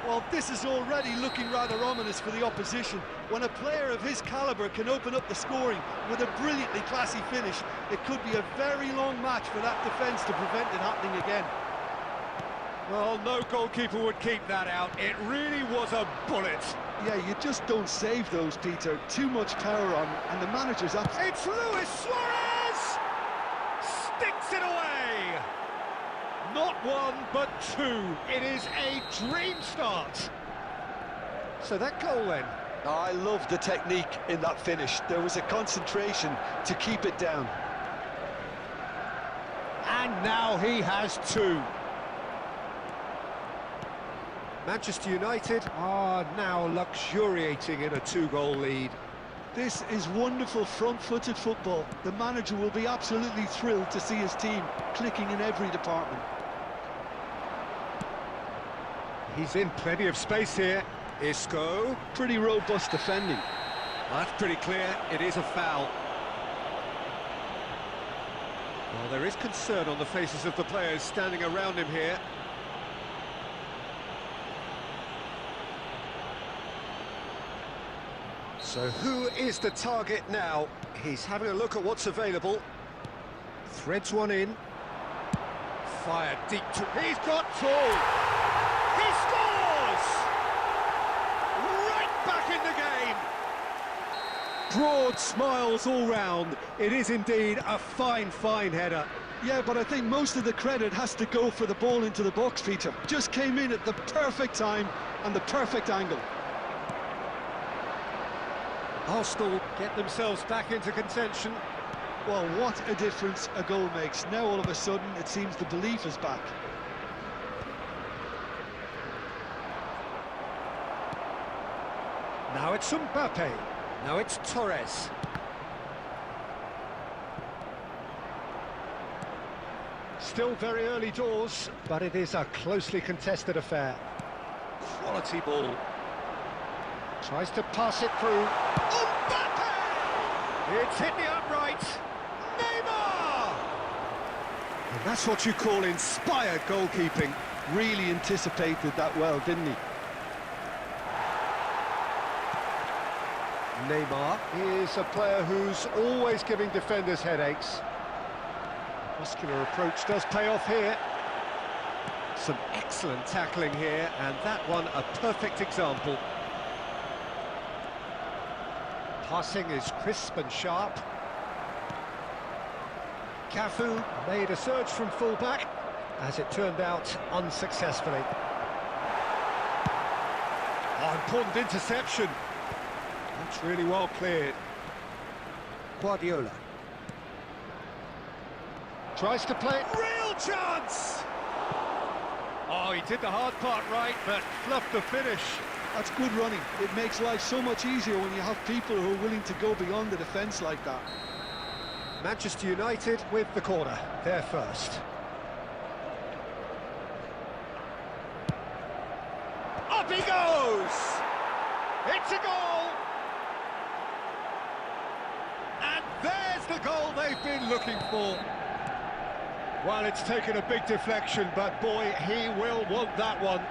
Well, this is already looking rather ominous for the opposition. When a player of his calibre can open up the scoring with a brilliantly classy finish, it could be a very long match for that defence to prevent it happening again. Well, no goalkeeper would keep that out. It really was a bullet. Yeah, you just don't save those, Peter. Too much power on, and the manager's up. It's Luis Suarez! Sticks it away! Not one, but two. It is a dream start. So that goal then. I love the technique in that finish. There was a concentration to keep it down. And now he has two. Manchester United are now luxuriating in a two-goal lead. This is wonderful front-footed football. The manager will be absolutely thrilled to see his team clicking in every department. He's in plenty of space here. Isco. Pretty robust defending. That's pretty clear. It is a foul. Well, there is concern on the faces of the players standing around him here. So who is the target now? He's having a look at what's available. Threads one in. Fired deep to... He's got two! He scores! Right back in the game! Broad smiles all round. It is indeed a fine, fine header. Yeah, but I think most of the credit has to go for the ball into the box, Peter. Just came in at the perfect time and the perfect angle. Arsenal get themselves back into contention. Well, what a difference a goal makes. Now all of a sudden it seems the belief is back. Now it's Mbappe. Now it's Torres. Still very early doors, but it is a closely contested affair. Quality ball. Tries to pass it through. Mbappe! It's hit the upright. Neymar! And that's what you call inspired goalkeeping. Really anticipated that well, didn't he? Neymar is a player who's always giving defenders headaches. Muscular approach does pay off here. Some excellent tackling here, and that one a perfect example. Passing is crisp and sharp. Cafu made a surge from full-back, as it turned out unsuccessfully. Oh, important interception. That's really well cleared. Guardiola. Tries to play it. Real chance! Oh, he did the hard part right, but fluffed the finish. That's good running. It makes life so much easier when you have people who are willing to go beyond the defence like that. Manchester United with the corner. They're first. Up he goes! It's a goal! And there's the goal they've been looking for. Well, it's taken a big deflection, but boy, he will want that one.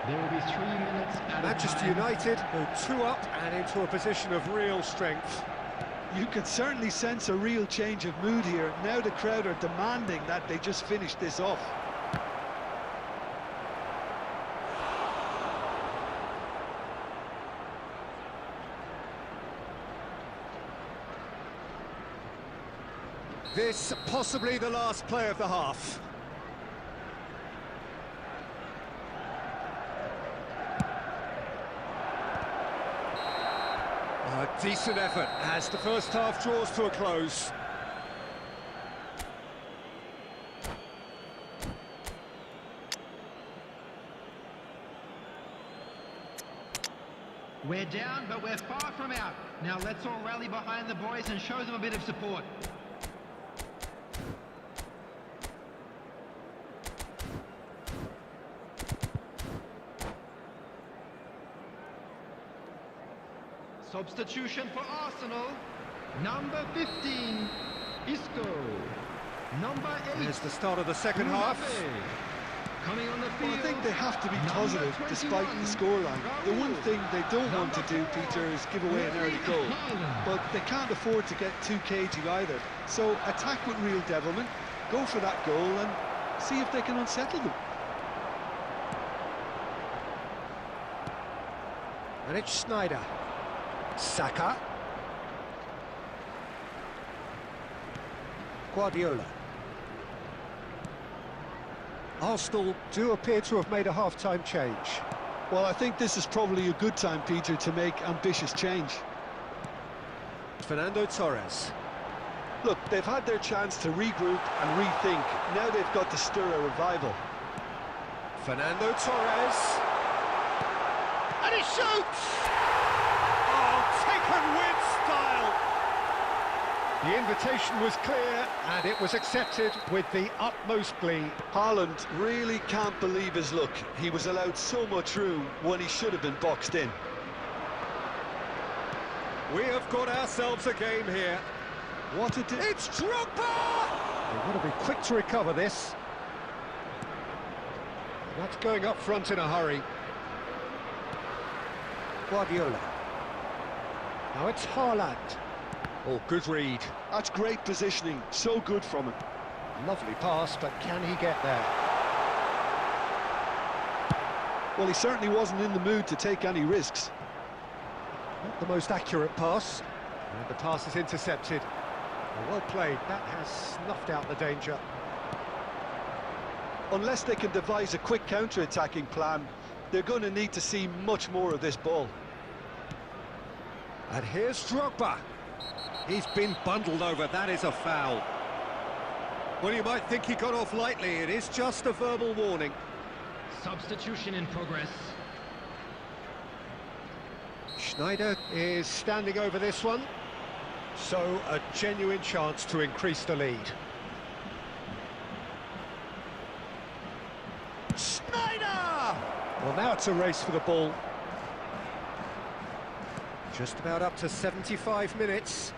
There will be 3 minutes added Manchester time. United go 2 up and into a position of real strength. You can certainly sense a real change of mood here. Now the crowd are demanding that they just finish this off. This possibly the last play of the half. A decent effort as the first half draws to a close. We're down, but we're far from out. Now let's all rally behind the boys and show them a bit of support. Substitution for Arsenal. Number 15, Isco. Number 8. Here's the start of the second half. Coming on the field. Well, I think they have to be positive despite the scoreline. The one thing they don't want to do, Peter, is give away an early goal. But they can't afford to get too cagey either. So attack with real devilment, go for that goal and see if they can unsettle them. And it's Sneijder. Saka. Guardiola. Arsenal do appear to have made a half-time change. Well, I think this is probably a good time, Peter, to make ambitious change. Fernando Torres. Look, they've had their chance to regroup and rethink. Now they've got to stir a revival. Fernando Torres. And he shoots! Oh, taken with style! The invitation was clear, and it was accepted with the utmost glee. Haaland really can't believe his luck. He was allowed so much room when he should have been boxed in. We have got ourselves a game here. What a It's Drogba! They've got to be quick to recover this. That's going up front in a hurry. Guardiola. Now it's Haaland. Oh, good read. That's great positioning, so good from him. Lovely pass, but can he get there? Well, he certainly wasn't in the mood to take any risks. Not the most accurate pass. And the pass is intercepted. Well played, that has snuffed out the danger. Unless they can devise a quick counter-attacking plan, they're going to need to see much more of this ball. And here's Drogba. He's been bundled over, that is a foul. Well, you might think he got off lightly, it is just a verbal warning. Substitution in progress. Sneijder is standing over this one, so a genuine chance to increase the lead. Sneijder! Well, now it's a race for the ball. Just about up to 75 minutes.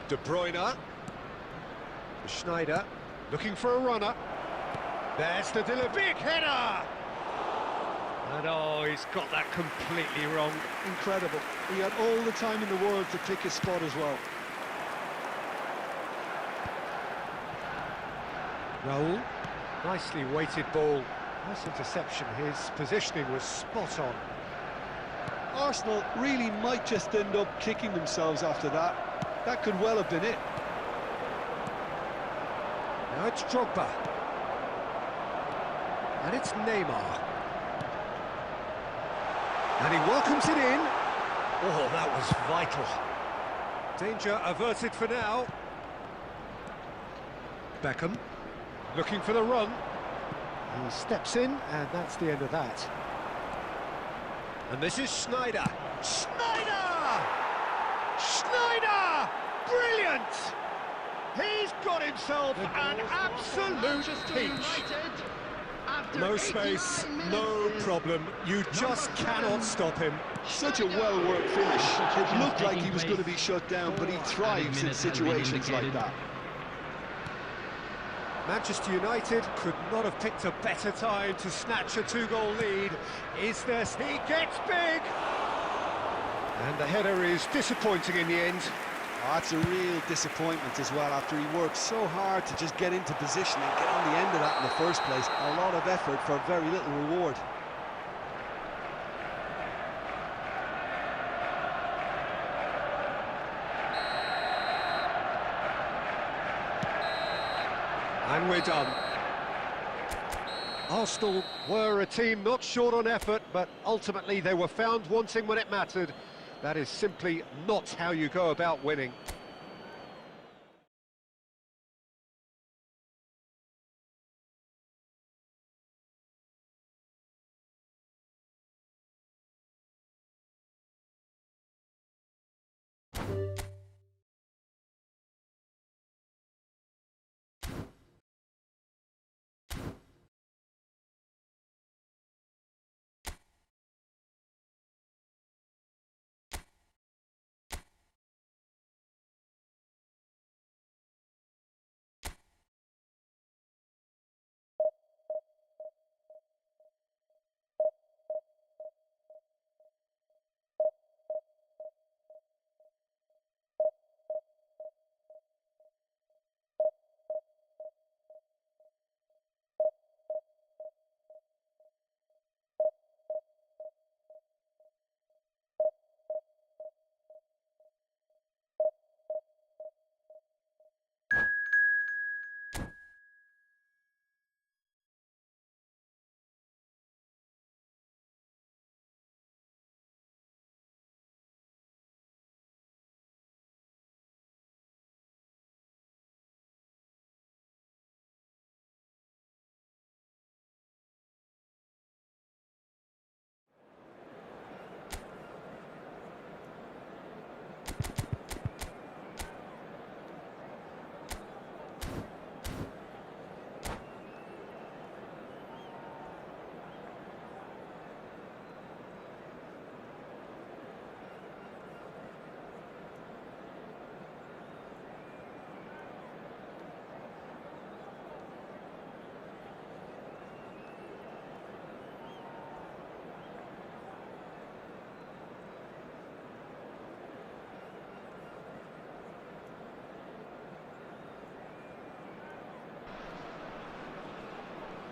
De Bruyne. Sneijder looking for a runner. There's the big header! And oh, he's got that completely wrong. Incredible. He had all the time in the world to pick his spot as well. Raul, nicely weighted ball. Nice interception, his positioning was spot on. Arsenal really might just end up kicking themselves after that. That could well have been it. Now it's Drogba. And it's Neymar. And he welcomes it in. Oh, that was vital. Danger averted for now. Beckham, looking for the run. He steps in, and that's the end of that. And this is Sneijder. Sneijder! Sneijder! Brilliant! He's got himself an absolute peach. No space, no problem. You just cannot stop him. Such a well-worked finish. It looked like he was going to be shut down, but he thrives in situations like that. Manchester United could not have picked a better time to snatch a two-goal lead. Is this? He gets big! And the header is disappointing in the end. Oh, that's a real disappointment as well, after he worked so hard to just get into position and get on the end of that in the first place. A lot of effort for very little reward. And we're done. Arsenal were a team not short on effort, but ultimately they were found wanting when it mattered. That is simply not how you go about winning.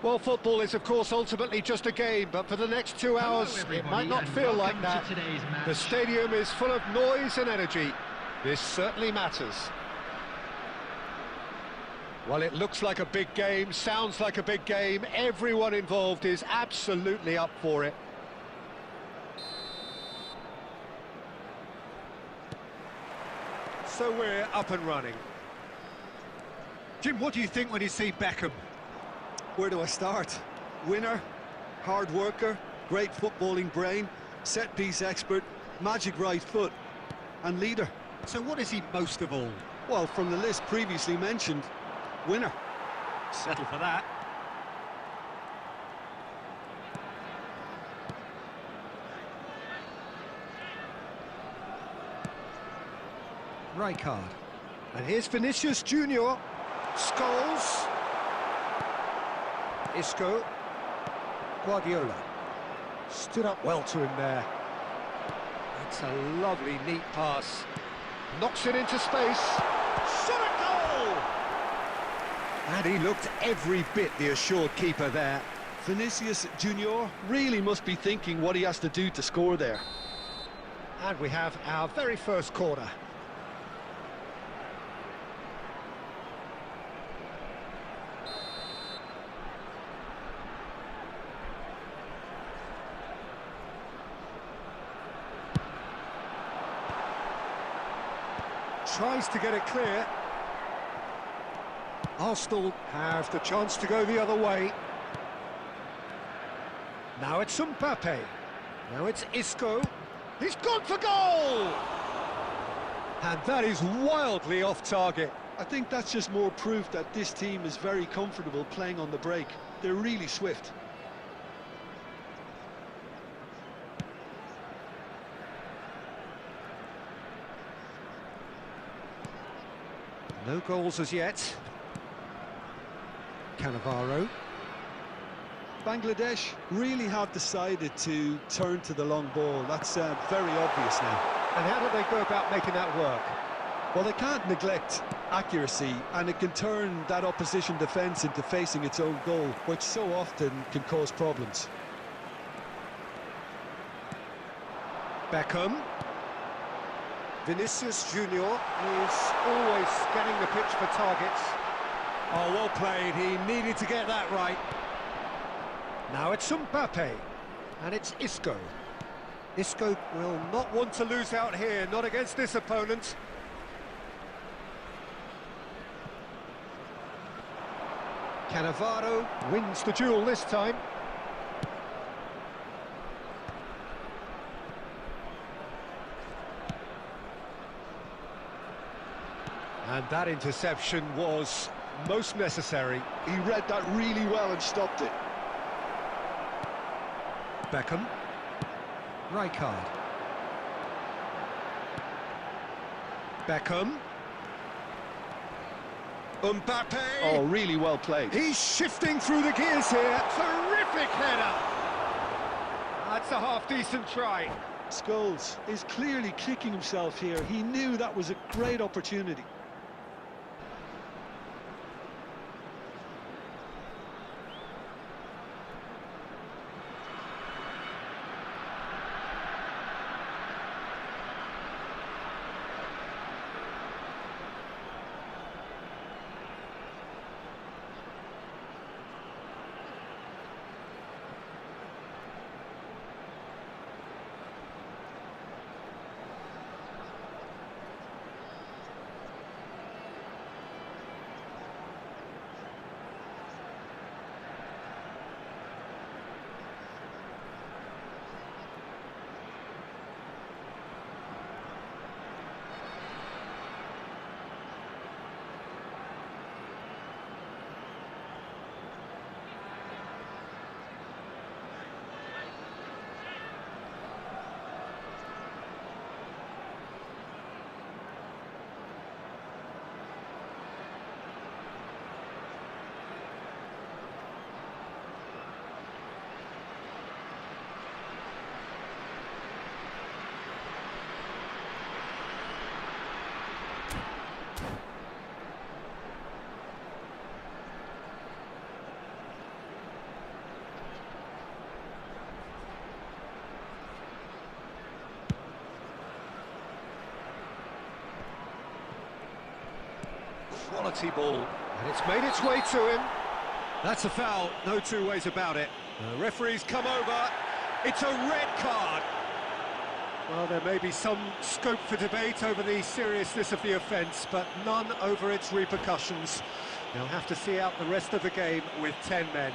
Well, football is, of course, ultimately just a game, but for the next 2 hours, it might not feel like that. The stadium is full of noise and energy. This certainly matters. Well, it looks like a big game, sounds like a big game. Everyone involved is absolutely up for it. So we're up and running. Jim, what do you think when you see Beckham? Where do I start? Winner, hard worker, great footballing brain, set-piece expert, magic right foot, and leader. So what is he most of all? Well, from the list previously mentioned, winner. Settle for that. Rijkaard. And here's Vinicius Junior. Scholes. Isco. Guardiola. Stood up well to him there. It's a lovely, neat pass. Knocks it into space. Shot a goal! And he looked every bit the assured keeper there. Vinicius Junior really must be thinking what he has to do to score there. And we have our very first corner. Tries to get it clear. Arsenal have the chance to go the other way. Now it's Mbappe. Now it's Isco. He's gone for goal! And that is wildly off target. I think that's just more proof that this team is very comfortable playing on the break. They're really swift. No goals as yet. Cannavaro. Bangladesh really have decided to turn to the long ball. That's very obvious now. And how do they go about making that work? Well, they can't neglect accuracy, and it can turn that opposition defence into facing its own goal, which so often can cause problems. Beckham. Vinicius Junior is always scanning the pitch for targets. Oh, well played. He needed to get that right. Now it's Mbappe, and it's Isco. Isco will not want to lose out here, not against this opponent. Cannavaro wins the duel this time. And that interception was most necessary. He read that really well and stopped it. Beckham. Rijkaard. Beckham. Mbappe. Oh, really well played. He's shifting through the gears here. Terrific header. That's a half-decent try. Scholes is clearly kicking himself here. He knew that was a great opportunity. Quality ball, and it's made its way to him. That's a foul, no two ways about it. The referee's come over. It's a red card. Well, there may be some scope for debate over the seriousness of the offence, but none over its repercussions. They'll have to see out the rest of the game with 10 men.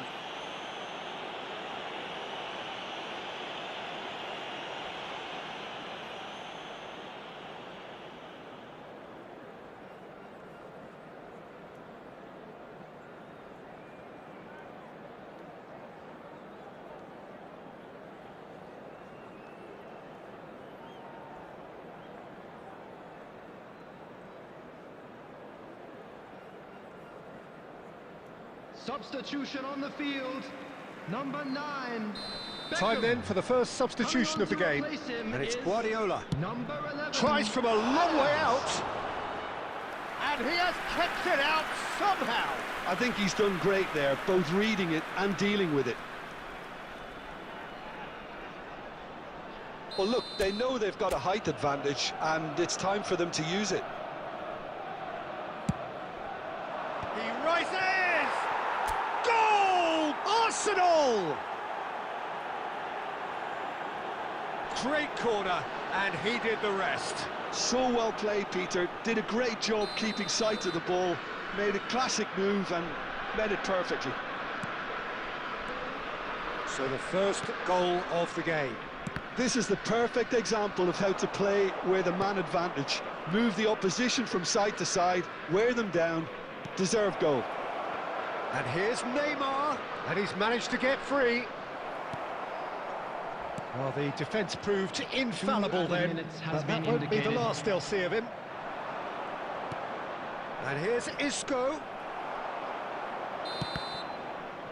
Substitution on the field. Number 9. Time then for the first substitution of the game, and it's Guardiola. Number 11. Tries from a long way out. And he has kept it out somehow. I think he's done great there, both reading it and dealing with it. Well, look, they know they've got a height advantage, and it's time for them to use it. He rises! Goal! Arsenal! Great corner, and he did the rest. So well played, Peter. Did a great job keeping sight of the ball, made a classic move and met it perfectly. So the first goal of the game. This is the perfect example of how to play with a man advantage. Move the opposition from side to side, wear them down, deserve goal. And here's Neymar, and he's managed to get free. Well, the defence proved infallible then, but that won't be the last they'll see of him. And here's Isco.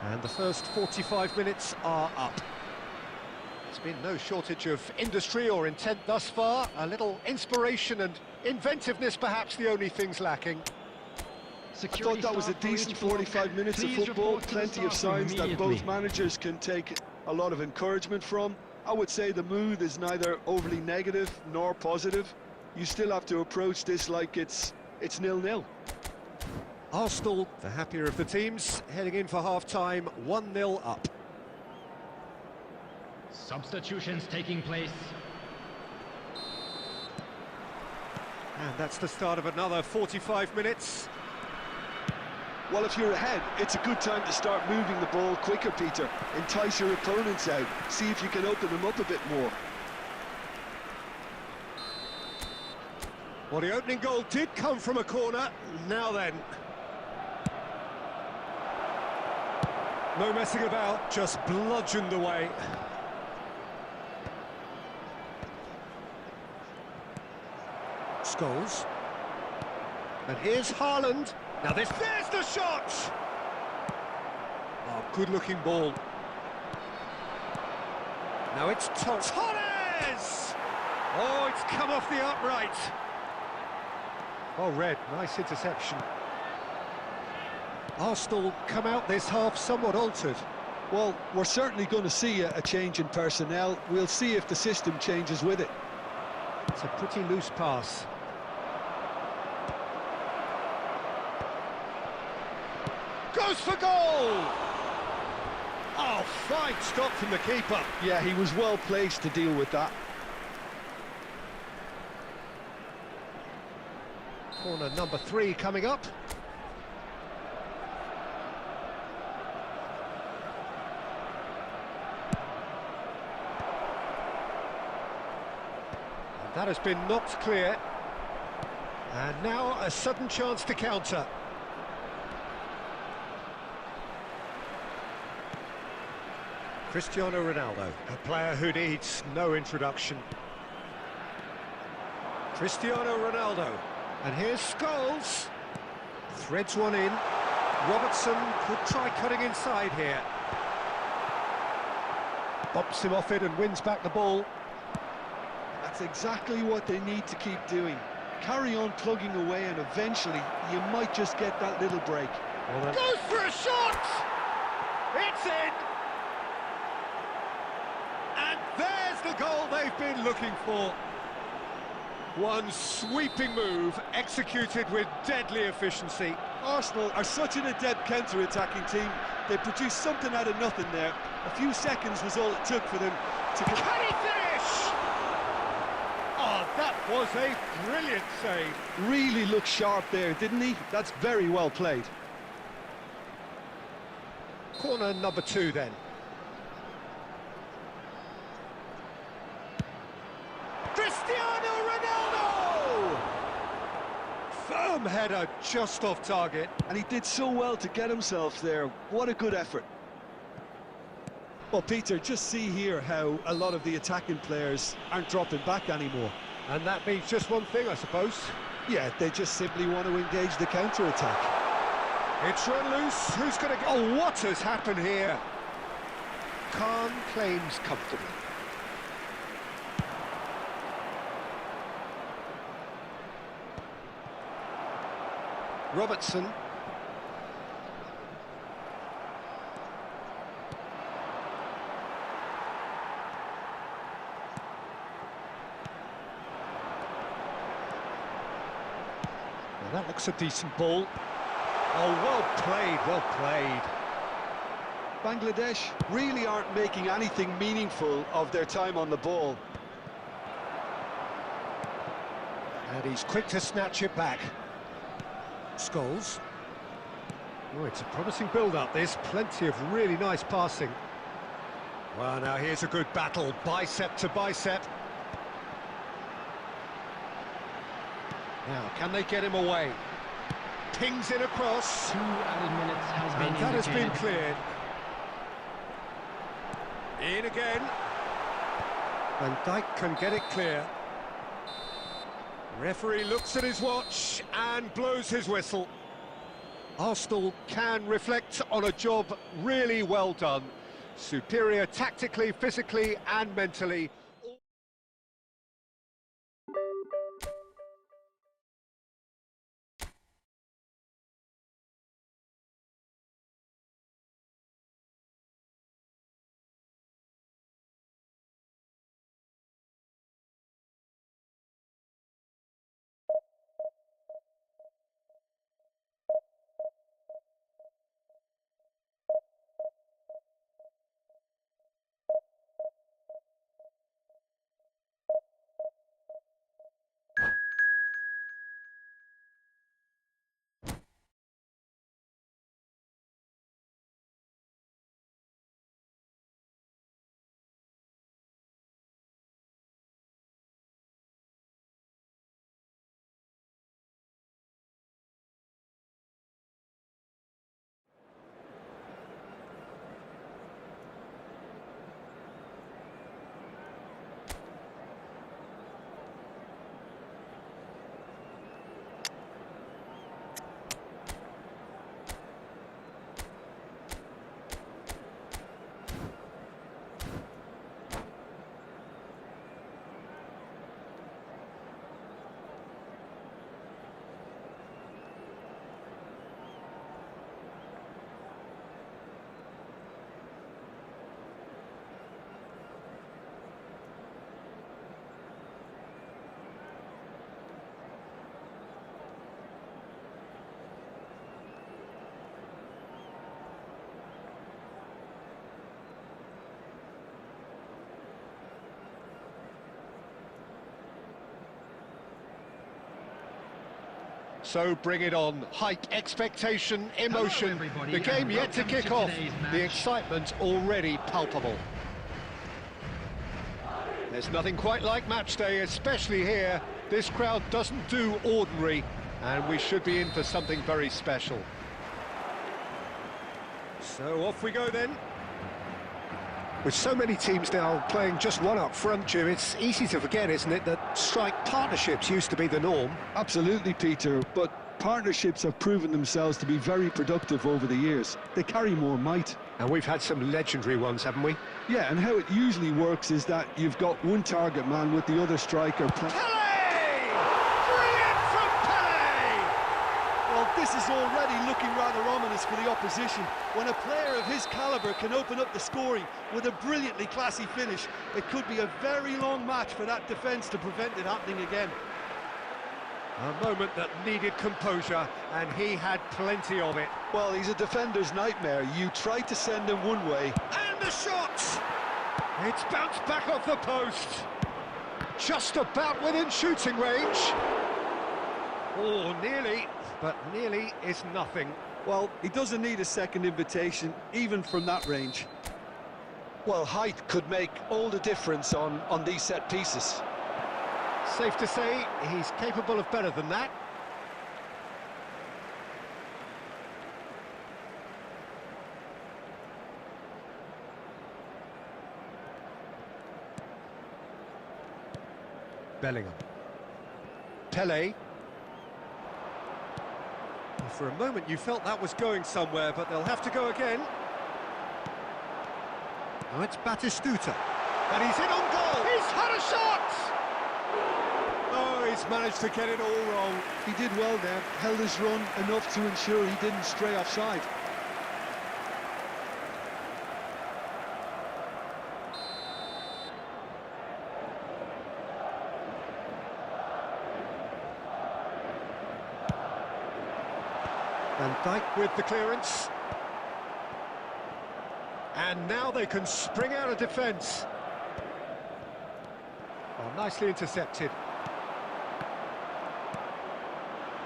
And the first 45 minutes are up. There's been no shortage of industry or intent thus far. A little inspiration and inventiveness, perhaps the only things lacking. I thought that was a decent 45 minutes of football, plenty of signs that both managers can take a lot of encouragement from. I would say the mood is neither overly negative nor positive. You still have to approach this like it's 0-0. Arsenal, the happier of the teams, heading in for half-time, 1-0 up. Substitutions taking place. And that's the start of another 45 minutes. Well, if you're ahead, it's a good time to start moving the ball quicker, Peter. Entice your opponents out. See if you can open them up a bit more. Well, the opening goal did come from a corner. Now then. No messing about, just bludgeoned away. Scholes. And here's Haaland. Now there's the shot! Oh, good-looking ball. Now it's Torres! Oh, it's come off the upright. Oh, Red, nice interception. Arsenal come out this half somewhat altered. Well, we're certainly going to see a change in personnel. We'll see if the system changes with it. It's a pretty loose pass. Goes for goal! Oh, fine stop from the keeper. Yeah, he was well placed to deal with that. Corner number 3 coming up. And that has been knocked clear. And now a sudden chance to counter. Cristiano Ronaldo, a player who needs no introduction. Cristiano Ronaldo, and here's Scholes. Threads one in. Robertson could try cutting inside here. Bumps him off it and wins back the ball. That's exactly what they need to keep doing. Carry on plugging away and eventually you might just get that little break. Well, goes for a shot! It's in! And there's the goal they've been looking for. One sweeping move, executed with deadly efficiency. Arsenal are such an adept counter-attacking team. They produced something out of nothing there. A few seconds was all it took for them to... Can he finish? Oh, that was a brilliant save. Really looked sharp there, didn't he? That's very well played. Corner number 2 then. Cristiano Ronaldo! Firm header just off target. And he did so well to get himself there. What a good effort. Well, Peter, just see here how a lot of the attacking players aren't dropping back anymore. And that means just one thing, I suppose. Yeah, they just simply want to engage the counter-attack. It's run loose. Who's going to get... Oh, what has happened here? Khan claims comfortably. Robertson. Well, that looks a decent ball. Oh, well played, well played. Bangladesh really aren't making anything meaningful of their time on the ball. And he's quick to snatch it back. Scholes. Oh, it's a promising build-up. There's plenty of really nice passing. Well, now here's a good battle, bicep to bicep. Now, can they get him away? Pings in across. 2 added minutes has been And that has been indicated. cleared. In again. Van Dijk can get it clear. Referee looks at his watch and blows his whistle. Arsenal can reflect on a job really well done. Superior tactically, physically and mentally. So bring it on. Hype, expectation, emotion. Hello, everybody, The game and yet to welcome kick to off. today's match. The excitement already palpable. There's nothing quite like match day, especially here. This crowd doesn't do ordinary, and we should be in for something very special. So off we go then. With so many teams now playing just one up front, Jim, it's easy to forget, isn't it, that strike partnerships used to be the norm. Absolutely, Peter, but partnerships have proven themselves to be very productive over the years. They carry more might. And we've had some legendary ones, haven't we? Yeah, and how it usually works is that you've got one target man with the other striker playing. Pele! Brilliant from Pele! Well, this is already looking rather ominous for the opposition. When a player of his calibre can open up the scoring with a brilliantly classy finish, it could be a very long match for that defence to prevent it happening again. A moment that needed composure, and he had plenty of it. Well, he's a defender's nightmare. You try to send him one way. And the shot! It's bounced back off the post. Just about within shooting range. Oh, nearly, but nearly is nothing. Well, he doesn't need a second invitation, even from that range. Well, height could make all the difference on these set pieces. Safe to say, he's capable of better than that. Bellingham. Pele. Well, for a moment you felt that was going somewhere, but they'll have to go again. Now it's Batistuta. And he's in on goal! He's had a shot! Oh, he's managed to get it all wrong. He did well there, held his run enough to ensure he didn't stray offside. Van Dijk with the clearance. And now they can spring out of defence. Oh, nicely intercepted.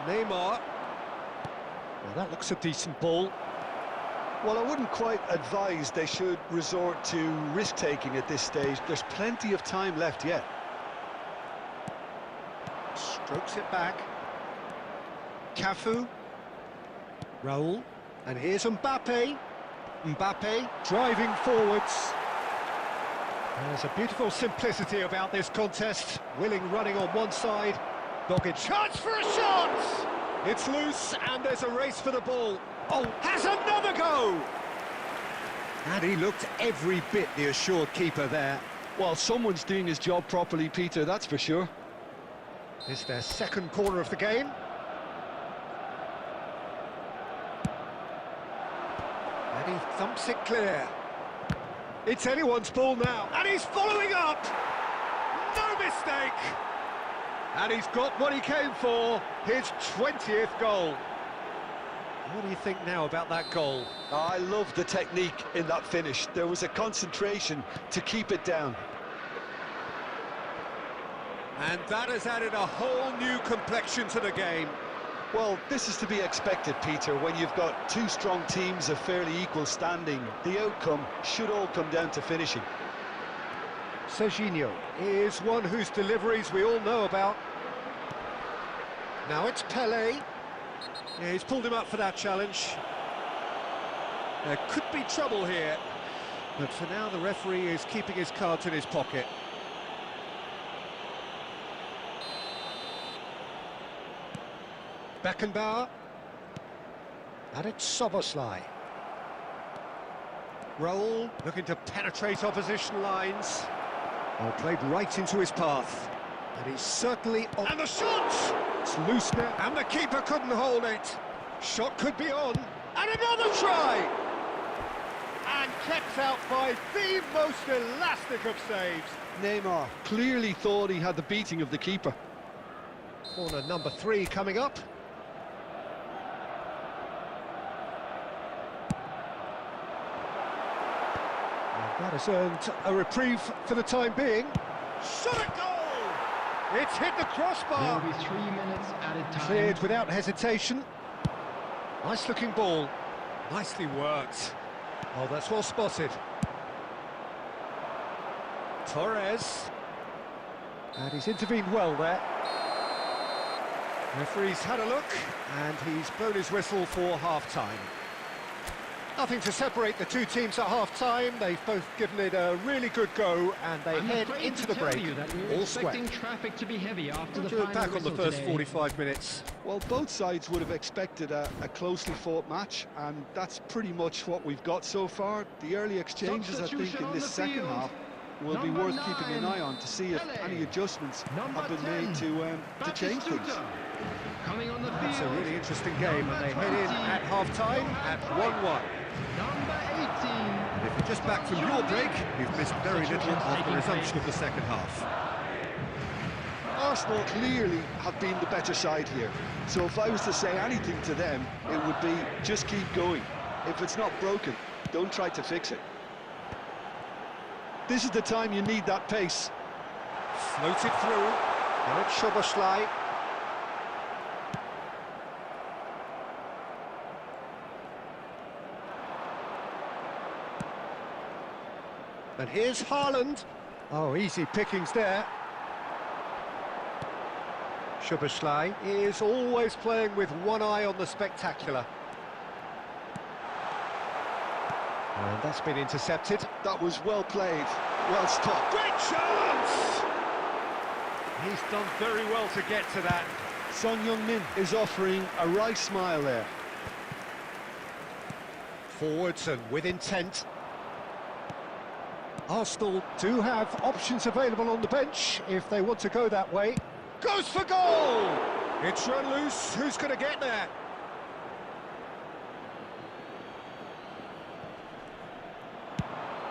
Neymar. Well, that looks a decent ball. Well, I wouldn't quite advise they should resort to risk-taking at this stage. There's plenty of time left yet. Strokes it back. Cafu. Raul. And here's Mbappe. Mbappe driving forwards. There's a beautiful simplicity about this contest. Willing running on one side. Dogged chance for a shot! It's loose and there's a race for the ball. Oh, has another go! And he looked every bit the assured keeper there. Well, someone's doing his job properly, Peter, that's for sure. It's their second corner of the game. And he thumps it clear. It's anyone's ball now, and he's following up! No mistake! And he's got what he came for, his 20th goal. What do you think now about that goal? I love the technique in that finish. There was a concentration to keep it down. And that has added a whole new complexion to the game. Well, this is to be expected, Peter, when you've got two strong teams of fairly equal standing. The outcome should all come down to finishing. Serginho is one whose deliveries we all know about. Now it's Pele. Yeah, he's pulled him up for that challenge. There could be trouble here, but for now the referee is keeping his cards in his pocket. Beckenbauer. And it's Soboslai. Raul looking to penetrate opposition lines. Oh, played right into his path. And he's certainly on. And the shot! It's loose now. And the keeper couldn't hold it. Shot could be on. And another try! And kept out by the most elastic of saves. Neymar clearly thought he had the beating of the keeper. Corner number 3 coming up. And that has earned a reprieve for the time being. Shot at goal! It's hit the There crossbar. will be 3 minutes added time. Cleared without hesitation. Nice looking ball. Nicely worked. Oh, that's well spotted. Torres. And he's intervened well there. Referee's had a look, and he's blown his whistle for half-time. Nothing to separate the two teams at half-time. They've both given it a really good go, and they I'm head afraid into to the tell break you that we're all expecting square. traffic to be heavy after the Do it final back on the whistle first today. 45 minutes. Well, both sides would have expected a closely fought match, and that's pretty much what we've got so far. The early exchanges, I think, Substitution in on this the second field. half will be Number worth keeping an 9, eye on to see if Pele. any adjustments Number have been 10, made to change things. Batistuta. Coming on the field. It's a really interesting game, and they head in 20, at half-time at 1-1. Number 18. If you're just back from your break, you've missed very little of the resumption of the second half. Arsenal clearly have been the better side here, so if I was to say anything to them, it would be just keep going. If it's not broken, don't try to fix it. This is the time you need that pace. Floated through, and it's Szoboszlai. And here's Haaland. Oh, easy pickings there. Szoboszlai is always playing with one eye on the spectacular. And that's been intercepted. That was well played, well stopped. Great chance! He's done very well to get to that. Son Heung-min is offering a right smile there. Forwards and with intent. Arsenal do have options available on the bench if they want to go that way. Goes for goal! It's run loose. Who's going to get there?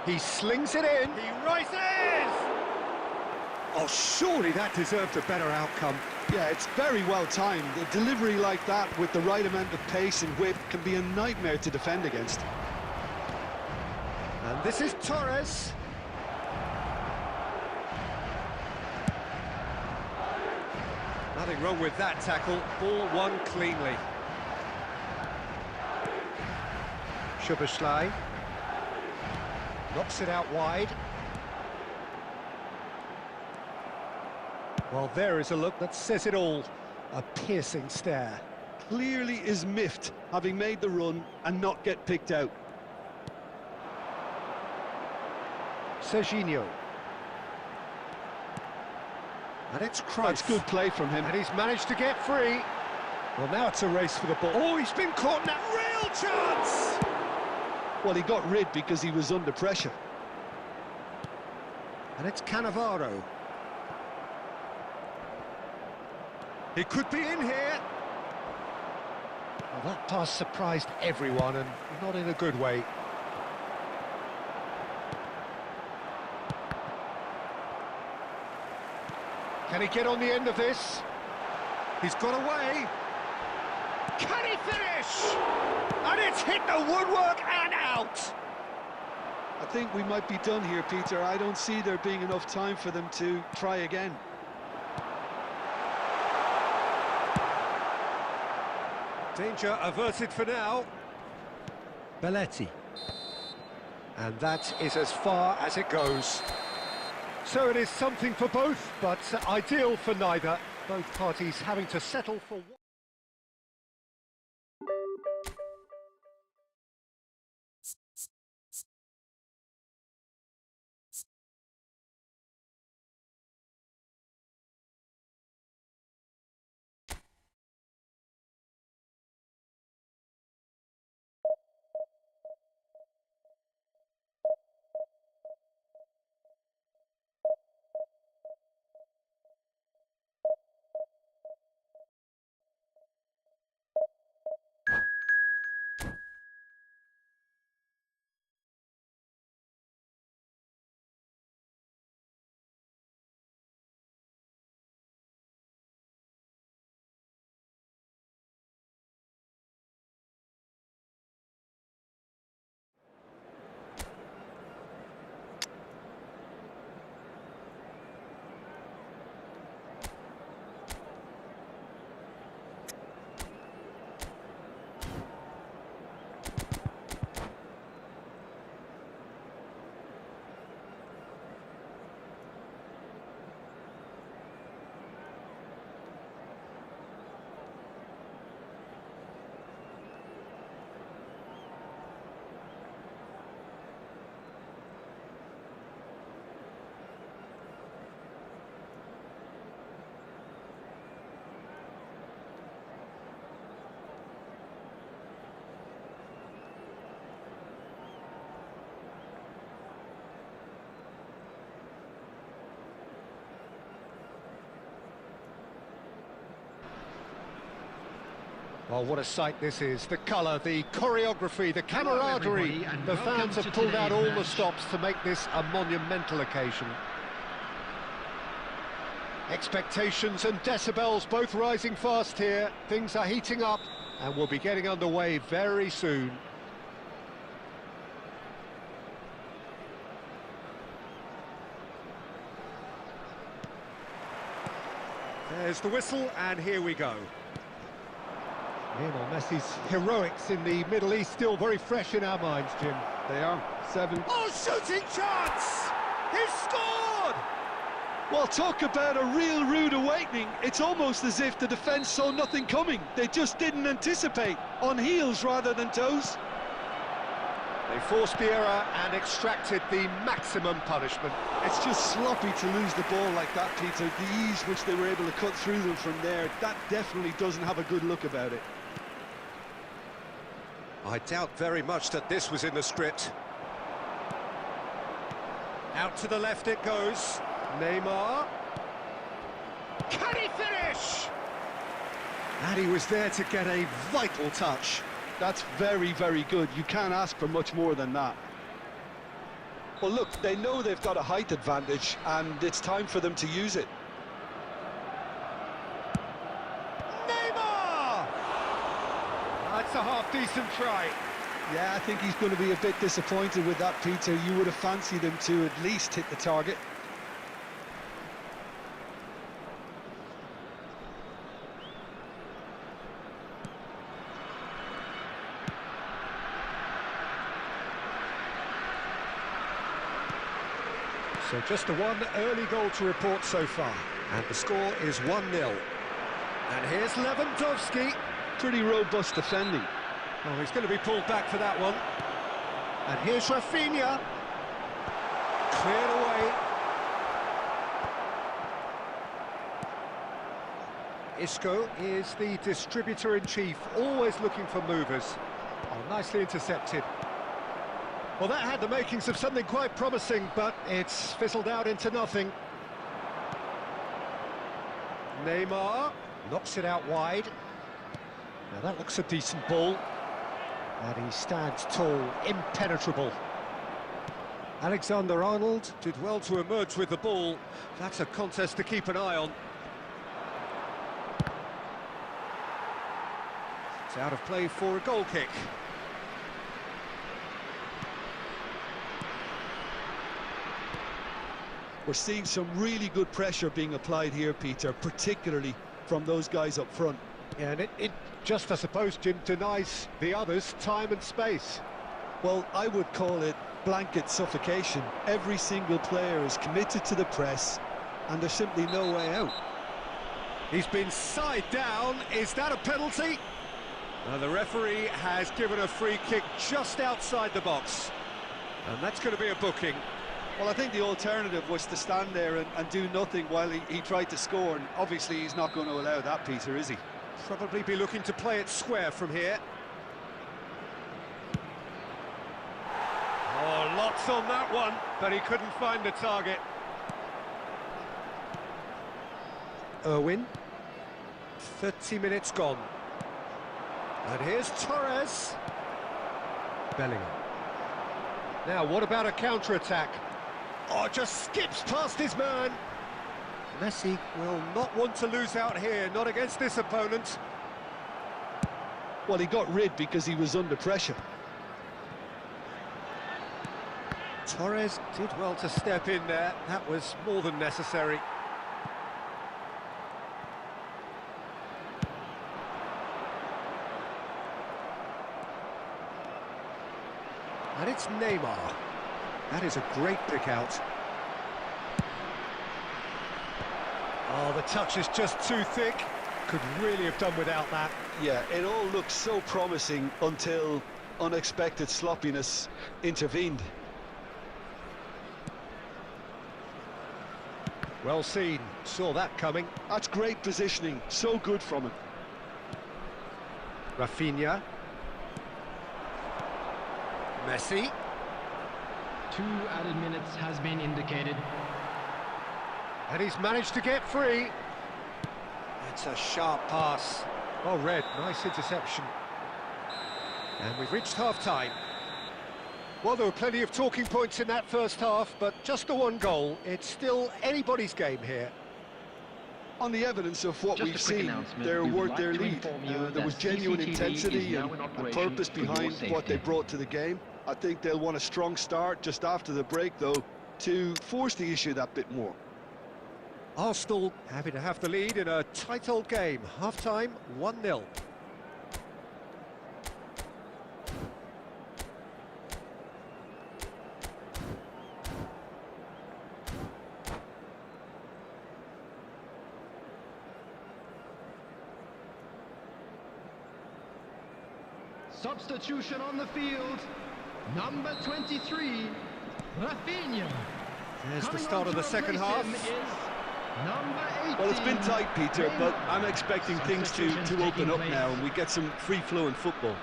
He slings it in. He rises! Oh, surely that deserved a better outcome. Yeah, it's very well timed. A delivery like that with the right amount of pace and whip can be a nightmare to defend against. And this is Torres. Nothing wrong with that tackle. Ball won cleanly. Szoboszlai knocks it out wide. Well, there is a look that says it all. A piercing stare. Clearly is miffed, having made the run and not get picked out. Serginho. And it's Christ. That's good play from him. And he's managed to get free. Well, now it's a race for the ball. Oh, he's been caught in that real chance! Well, he got rid because he was under pressure. And it's Cannavaro. He could be in here. Well, that pass surprised everyone, and not in a good way. Can he get on the end of this? He's got away. Can he finish? And it's hit the woodwork and out. I think we might be done here, Peter. I don't see there being enough time for them to try again. Danger averted for now. Belletti. And that is as far as it goes. So it is something for both, but ideal for neither. Both parties having to settle for one. Oh, what a sight this is. The colour, the choreography, the camaraderie. Hello, The fans have pulled out all the match. stops to make this a monumental occasion. Expectations and decibels both rising fast here. Things are heating up and we'll be getting underway very soon. There's the whistle, and here we go. Lionel Messi's heroics in the Middle East still very fresh in our minds, Jim. They are 7. Oh, shooting chance! He's scored! Well, talk about a real rude awakening. It's almost as if the defence saw nothing coming. They just didn't anticipate. On heels rather than toes. They forced the error and extracted the maximum punishment. It's just sloppy to lose the ball like that, Peter. The ease which they were able to cut through them from there, that definitely doesn't have a good look about it. I doubt very much that this was in the script. Out to the left it goes. Neymar. Can he finish? And he was there to get a vital touch. That's very, very good. You can't ask for much more than that. Well, look, they know they've got a height advantage, and it's time for them to use it. Neymar! That's a half-decent try. Yeah, I think he's going to be a bit disappointed with that, Peter. You would have fancied him to at least hit the target. So just the one early goal to report so far. And the score is 1-0. And here's Lewandowski. Pretty robust defending. Oh, he's going to be pulled back for that one. And here's Rafinha. Cleared away. Isco is the distributor-in-chief, always looking for movers. Oh, nicely intercepted. Well, that had the makings of something quite promising, but it's fizzled out into nothing. Neymar knocks it out wide. Now that looks a decent ball. And he stands tall, impenetrable. Alexander-Arnold did well to emerge with the ball. That's a contest to keep an eye on. It's out of play for a goal kick. We're seeing some really good pressure being applied here, Peter, particularly from those guys up front. Yeah, and it just, I suppose, Jim, denies the others time and space. Well, I would call it blanket suffocation. Every single player is committed to the press, and there's simply no way out. He's been side down. Is that a penalty? Now, the referee has given a free kick just outside the box. And that's going to be a booking. Well, I think the alternative was to stand there and do nothing while he tried to score, and obviously he's not going to allow that, Peter, is he? Probably be looking to play it square from here. Oh, lots on that one, but he couldn't find the target. Irwin. 30 minutes gone. And here's Torres. Bellingham. Now, what about a counter-attack? Oh, just skips past his man. Messi will not want to lose out here, not against this opponent. Well, he got rid because he was under pressure. Torres did well to step in there. That was more than necessary. And it's Neymar. That is a great pick out. Oh, the touch is just too thick. Could really have done without that. Yeah, it all looked so promising until unexpected sloppiness intervened. Well seen, saw that coming. That's great positioning, so good from him. Rafinha. Messi. 2 added minutes has been indicated. And he's managed to get free. It's a sharp pass. Well read, nice interception. And we've reached half-time. Well, there were plenty of talking points in that first half, but just the one goal. It's still anybody's game here. On the evidence of what Just we've a quick seen, announcement. they're We would worth like their to lead. inform you There that was genuine CCTV intensity is now and in a operation purpose for your behind what they safety. brought to the game. I think they'll want a strong start just after the break, though, to force the issue that bit more. Arsenal happy to have the lead in a tight old game. Half-time, 1-0. Substitution on the field. Number 23, Rafinha. There's the Coming start on of the to second replace half. him is number 18. Well, it's been tight, Peter, but I'm expecting things to Substitutions open taking up place. now and we get some free-flowing football.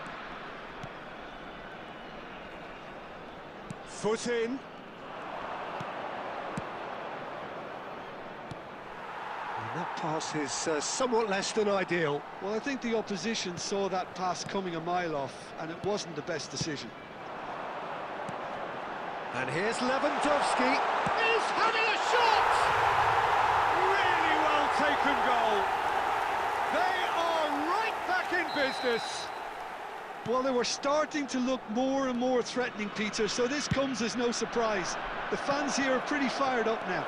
Foot in. And that pass is somewhat less than ideal. Well, I think the opposition saw that pass coming a mile off, and it wasn't the best decision. And here's Lewandowski. Is having a shot! Really well taken goal. They are right back in business. Well, they were starting to look more and more threatening, Peter, so this comes as no surprise. The fans here are pretty fired up now.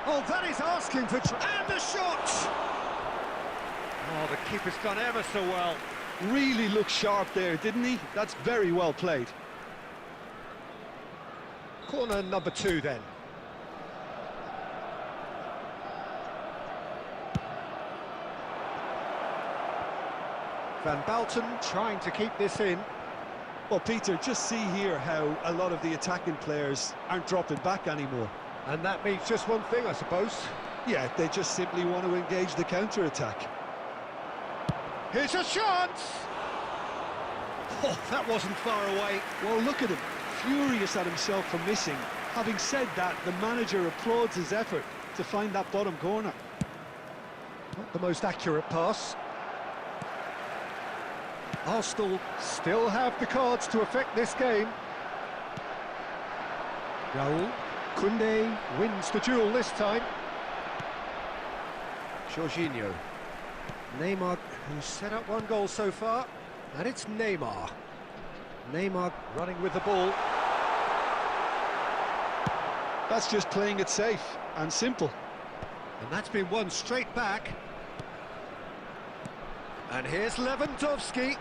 Oh, that is asking for... And the shot! Oh, the keeper's done ever so well. Really looked sharp there, didn't he? That's very well played. Corner number 2 then. Van Balten trying to keep this in. Well, Peter, just see here how a lot of the attacking players aren't dropping back anymore. And that means just one thing, I suppose. Yeah, they just simply want to engage the counter-attack. Here's a chance! Oh, that wasn't far away. Well, look at him, furious at himself for missing. Having said that, the manager applauds his effort to find that bottom corner. Not the most accurate pass. Arsenal still have the cards to affect this game. Raul Koundé wins the duel this time. Jorginho. Neymar, who's set up one goal so far, and it's Neymar. Neymar running with the ball. That's just playing it safe and simple. And that's been won straight back. And here's Lewandowski.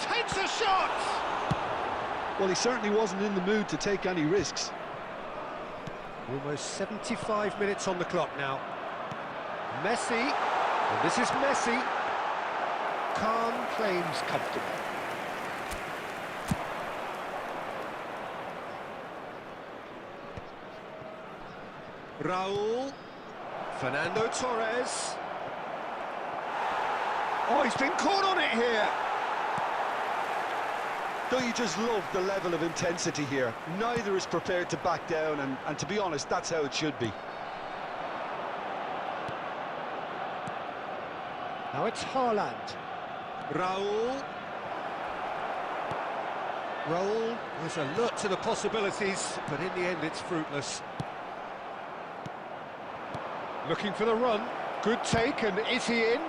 Takes a shot! Well, he certainly wasn't in the mood to take any risks. Almost 75 minutes on the clock now. Messi, and this is Messi. Calm claims comfortable. Raul, Fernando Torres. Oh, he's been caught on it here. Don't you just love the level of intensity here? Neither is prepared to back down, and to be honest, that's how it should be. Now it's Haaland. Raul. Raul is alert to the possibilities, but in the end it's fruitless. Looking for the run. Good take, and is he in?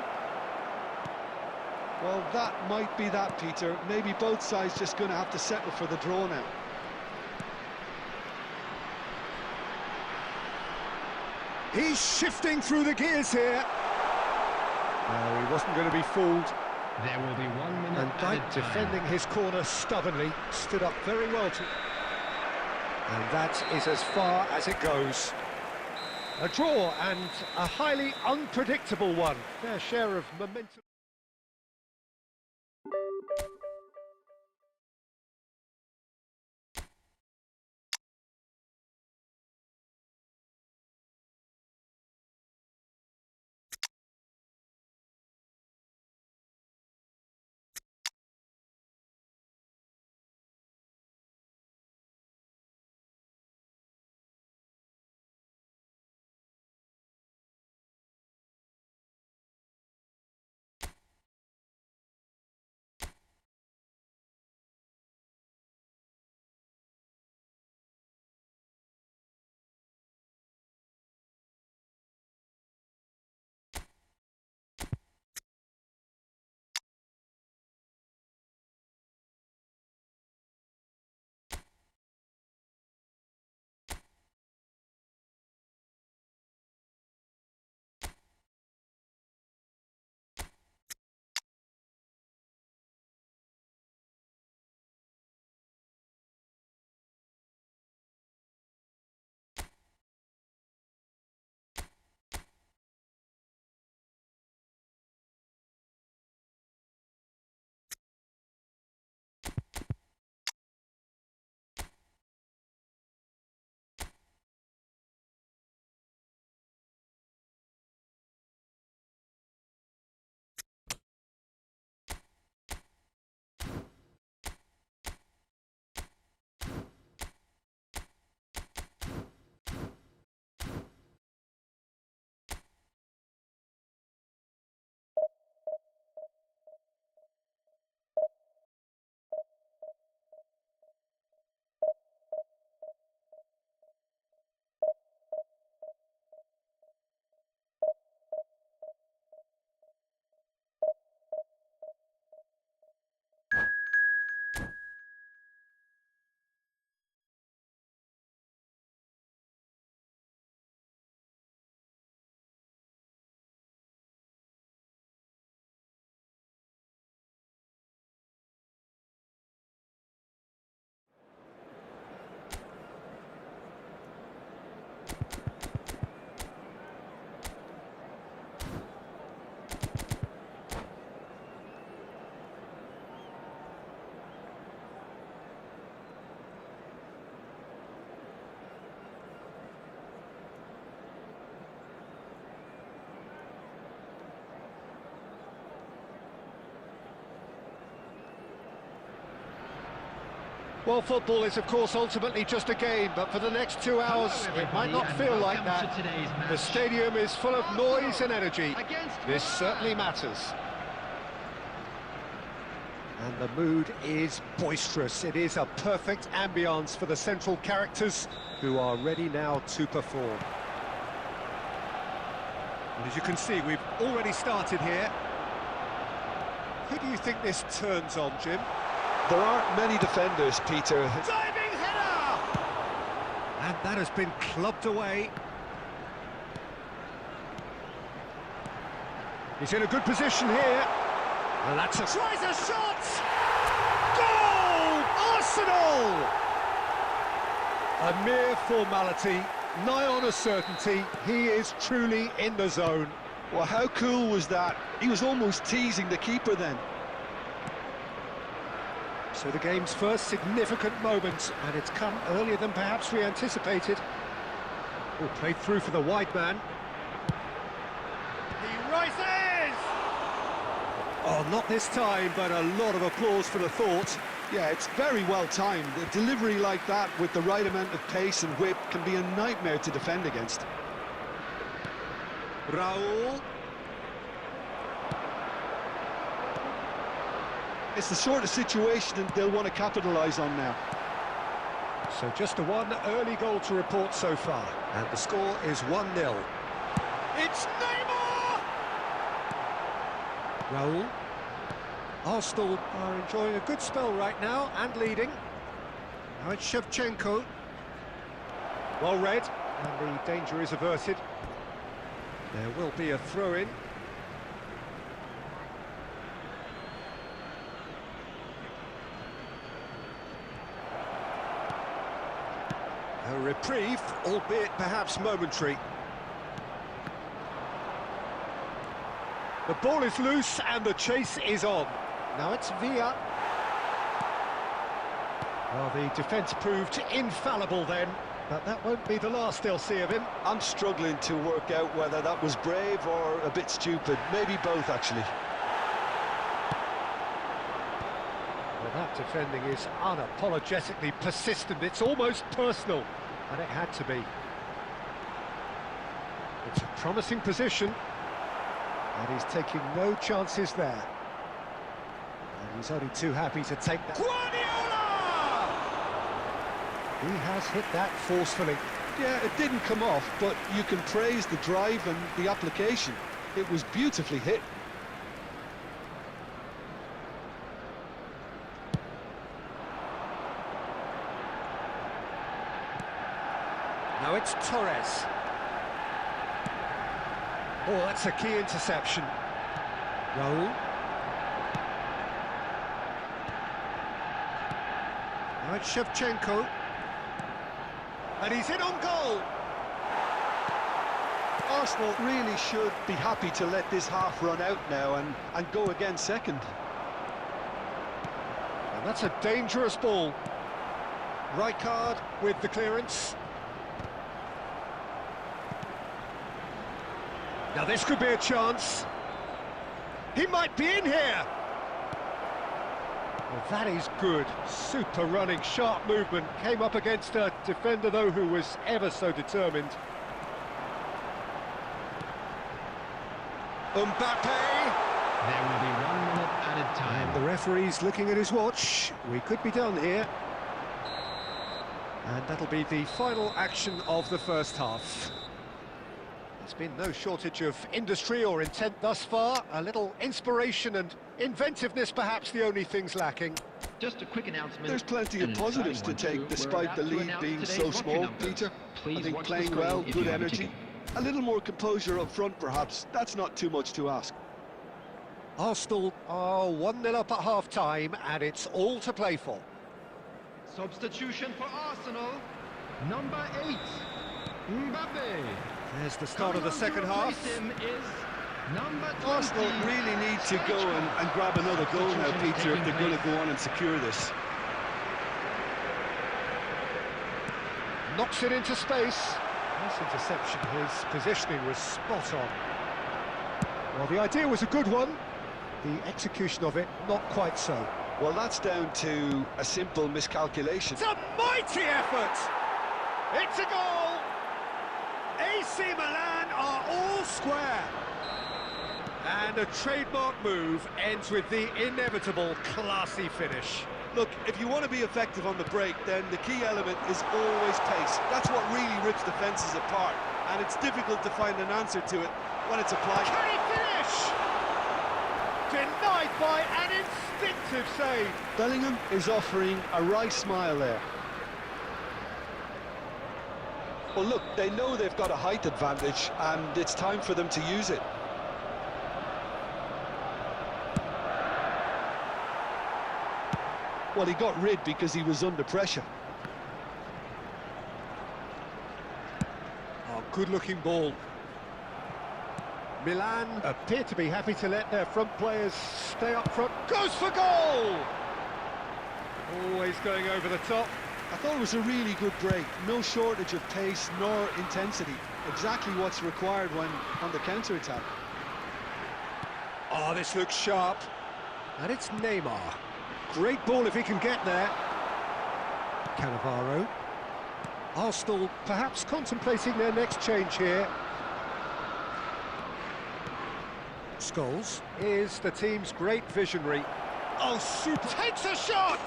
Well, that might be that, Peter. Maybe both sides just going to have to settle for the draw now. He's shifting through the gears here. No, he wasn't going to be fooled. There will be 1 minute And Dyke, added time. defending his corner stubbornly, stood up very well to... And that is as far as it goes. A draw, and a highly unpredictable one. Fair share of momentum. Well, football is, of course, ultimately just a game, but for the next 2 hours, it might not feel like that. The stadium is full of noise and energy. This certainly matters. And the mood is boisterous. It is a perfect ambience for the central characters, who are ready now to perform. And as you can see, we've already started here. Who do you think this turns on, Jim? There aren't many defenders, Peter. Diving header! And that has been clubbed away. He's in a good position here. And that's a... Tries a shot! Goal! Arsenal! A mere formality, nigh on a certainty. He is truly in the zone. Well, how cool was that? He was almost teasing the keeper then. So the game's first significant moment, and it's come earlier than perhaps we anticipated. Oh, played through for the wide man. He rises! Oh, not this time, but a lot of applause for the thought. Yeah, it's very well timed. A delivery like that with the right amount of pace and whip can be a nightmare to defend against. Raul. It's the sort of situation that they'll want to capitalise on now. So just a one early goal to report so far. And the score is 1-0. It's Neymar! Raul. Arsenal are enjoying a good spell right now and leading. Now it's Shevchenko. Well read, and the danger is averted. There will be a throw-in. A reprieve, albeit perhaps momentary. The ball is loose and the chase is on. Now it's Villa. Well, the defence proved infallible then, but that won't be the last they'll see of him. I'm struggling to work out whether that was brave or a bit stupid. Maybe both, actually. Well, that defending is unapologetically persistent. It's almost personal, and it had to be. It's a promising position, and he's taking no chances there. And he's only too happy to take that. Guardiola! He has hit that forcefully. Yeah, it didn't come off, but you can praise the drive and the application. It was beautifully hit. Now it's Torres. Oh, that's a key interception. Raul. Now it's Shevchenko. And he's in on goal. Arsenal really should be happy to let this half run out now and go again second. And that's a dangerous ball. Rijkaard with the clearance. Now this could be a chance. He might be in here. Well, that is good. Super running, sharp movement. Came up against a defender, though, who was ever so determined. Mbappe. There will be 1 minute added time. And the referee's looking at his watch. We could be done here. And that'll be the final action of the first half. There's been no shortage of industry or intent thus far. A little inspiration and inventiveness, perhaps the only things lacking. Just a quick announcement. There's plenty of positives to take despite the lead being so small, Peter. I think playing well, good energy. A little more composure up front, perhaps. That's not too much to ask. Arsenal are 1-0 up at half-time, and it's all to play for. Substitution for Arsenal. Number 8, Mbappe. There's the start of the second half. Arsenal really need to go and grab another goal now, Peter, if they're going to go on and secure this. Knocks it into space. Nice interception. His positioning was spot on. Well, the idea was a good one. The execution of it, not quite so. Well, that's down to a simple miscalculation. It's a mighty effort! It's a goal! AC Milan are all square. And a trademark move ends with the inevitable classy finish. Look, if you want to be effective on the break, then the key element is always pace. That's what really rips defences apart, and it's difficult to find an answer to it when it's applied. Can he finish? Denied by an instinctive save. Bellingham is offering a wry smile there. Well, look, they know they've got a height advantage, and it's time for them to use it. Well, he got rid because he was under pressure. Oh, good-looking ball. Milan appear to be happy to let their front players stay up front. Goes for goal! Always going over the top. I thought it was a really good break. No shortage of pace nor intensity. Exactly what's required when on the counter-attack. Oh, this looks sharp. And it's Neymar. Great ball if he can get there. Cannavaro. Arsenal perhaps contemplating their next change here. Scholes is the team's great visionary. Oh, super! Takes a shot!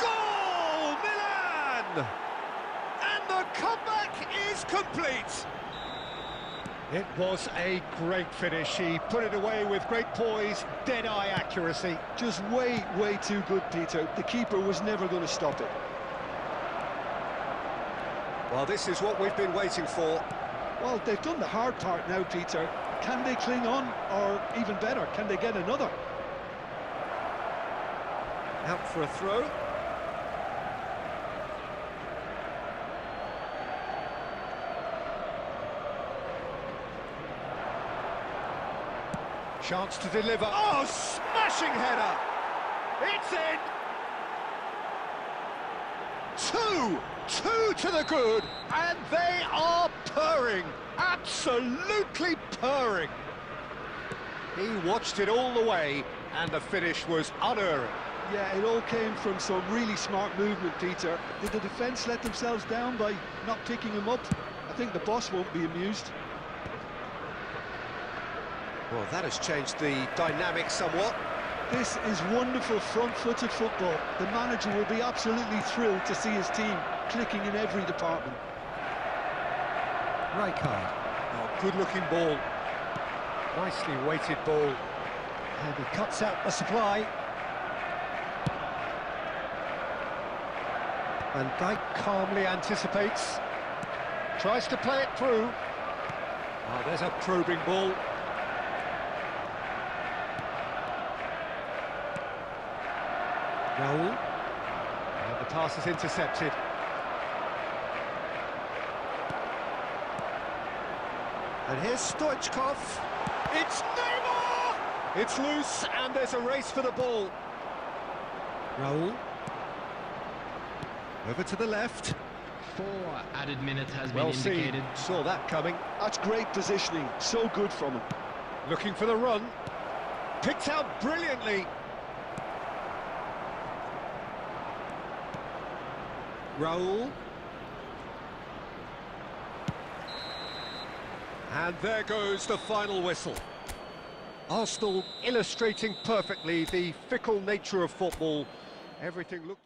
Goal, Milan! And the comeback is complete. It was a great finish. He put it away with great poise, dead-eye accuracy. Just way too good, Peter. The keeper was never going to stop it. Well, this is what we've been waiting for. Well, they've done the hard part now, Peter. Can they cling on, or even better, can they get another? Out for a throw. Chance to deliver. Oh, smashing header! It's in! Two to the good, and they are purring. Absolutely purring. He watched it all the way, and the finish was unerring. Yeah, it all came from some really smart movement, Peter. Did the defence let themselves down by not picking him up? I think the boss won't be amused. Well, that has changed the dynamic somewhat. This is wonderful front-footed football. The manager will be absolutely thrilled to see his team clicking in every department. Rijkaard. Oh, good-looking ball. Nicely weighted ball. And he cuts out the supply. Van Dijk calmly anticipates. Tries to play it through. Oh, there's a probing ball. Raul. And the pass is intercepted. And here's Stoichkov. It's Neymar! It's loose, and there's a race for the ball. Raul. Over to the left. 4 added minutes has Well been indicated. seen. Saw that coming. That's great positioning. So good from him. Looking for the run. Picked out brilliantly. Raul. And there goes the final whistle. Arsenal illustrating perfectly the fickle nature of football. Everything looked...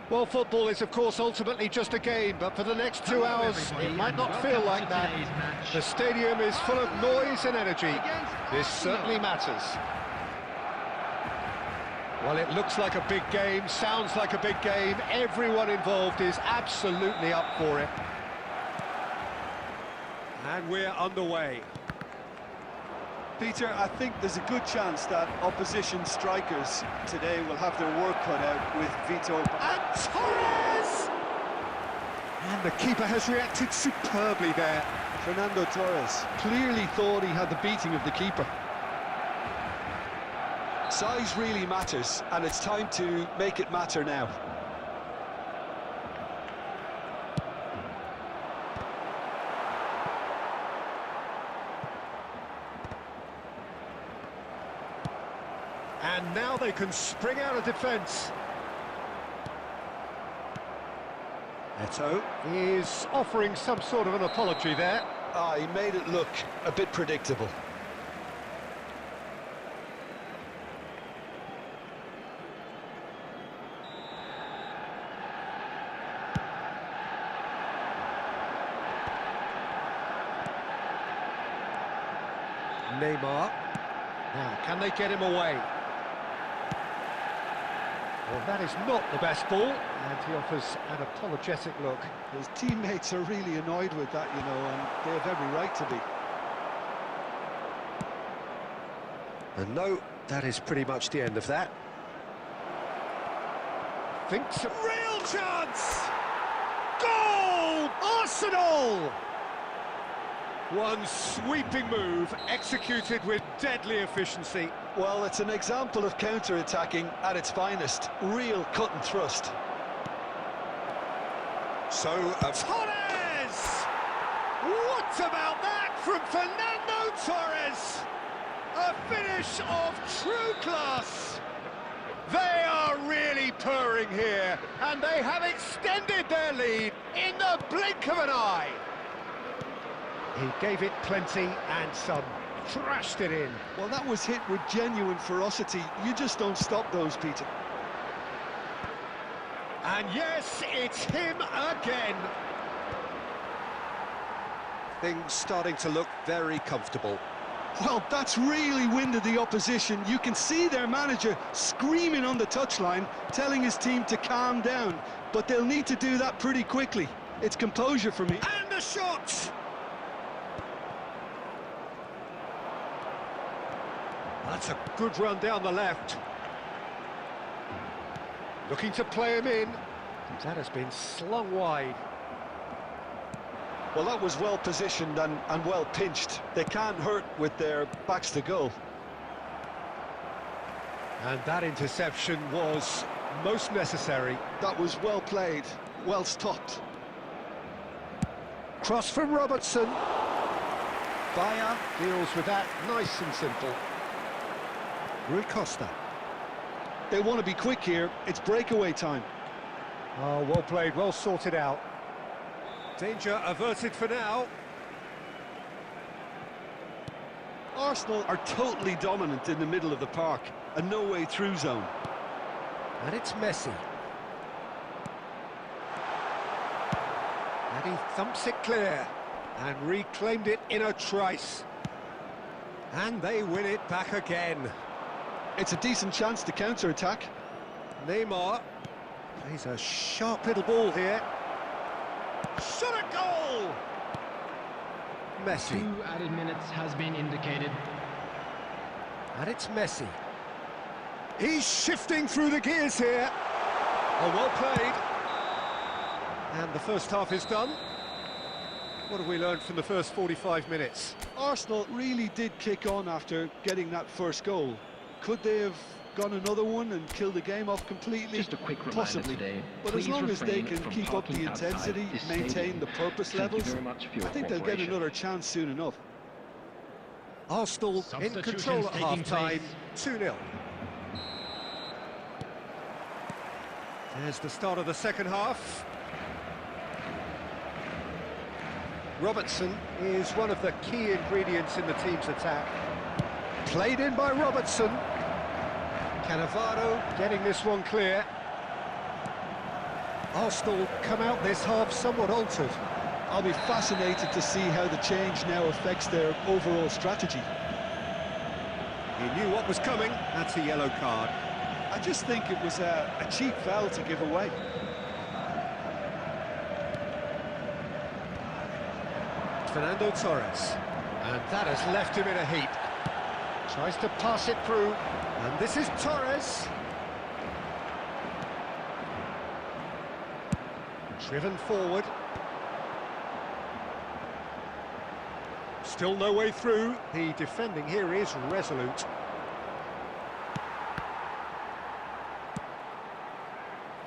Well, football is, of course, ultimately just a game, but for the next 2 hours, it might not feel like that. The stadium is full of noise and energy. This certainly matters. Well, it looks like a big game, sounds like a big game. Everyone involved is absolutely up for it. And we're underway. Peter, I think there's a good chance that opposition strikers today will have their work cut out with Vitor. And Torres! And the keeper has reacted superbly there. Fernando Torres clearly thought he had the beating of the keeper. Size really matters, and it's time to make it matter now. And now they can spring out of defence. Eto is offering some sort of an apology there. He made it look a bit predictable. Neymar. Now, can they get him away? Well, that is not the best ball, and he offers an apologetic look. His teammates are really annoyed with that, you know, and they have every right to be. And no, that is pretty much the end of that. Thinks Real chance! Goal! Arsenal! one sweeping move, executed with deadly efficiency. Well, it's an example of counter-attacking at its finest. Real cut and thrust. So, Torres! What about that from Fernando Torres? A finish of true class. they are really purring here, and they have extended their lead in the blink of an eye. He gave it plenty and some, thrashed it in. Well, that was hit with genuine ferocity. You just don't stop those, Peter. And yes, it's him again. Things starting to look very comfortable. Well, that's really winded the opposition. You can see their manager screaming on the touchline, telling his team to calm down. But they'll need to do that pretty quickly. It's composure for me. And the shot! That's a good run down the left. Looking to play him in. That has been slung wide. Well, that was well positioned and well pinched. They can't hurt with their backs to goal. And that interception was most necessary. That was well played, well stopped. Cross from Robertson. Bayer deals with that nice and simple. Rui Costa. They want to be quick here. It's breakaway time. Oh, well played, well sorted out. Danger averted for now. Arsenal are totally dominant in the middle of the park. A no-way through zone. And it's Messi. And he thumps it clear. And reclaimed it in a trice. And they win it back again. It's a decent chance to counter-attack. Neymar plays a sharp little ball here. Shot a goal! Messi. 2 added minutes has been indicated. And it's Messi. He's shifting through the gears here. Oh, well played. And the first half is done. What have we learned from the first 45 minutes? Arsenal really did kick on after getting that first goal. Could they have gone another one and killed the game off completely? Just a quick reminder possibly. today, But as please long as they refrain can from keep up the parking outside intensity, this maintain stadium. the purpose Thank you levels, very much for your I think they'll get cooperation. another chance soon enough. Arsenal in Substitutions control at taking half-time, place. 2-0. There's the start of the second half. Robertson is one of the key ingredients in the team's attack. Played in by Robertson. Cannavaro getting this one clear. Arsenal come out this half somewhat altered. I'll be fascinated to see how the change now affects their overall strategy. He knew what was coming. That's a yellow card. I just think it was a cheap foul to give away. Fernando Torres. And that has left him in a heap. Tries to pass it through. And this is Torres. Driven forward. Still no way through. The defending here is resolute.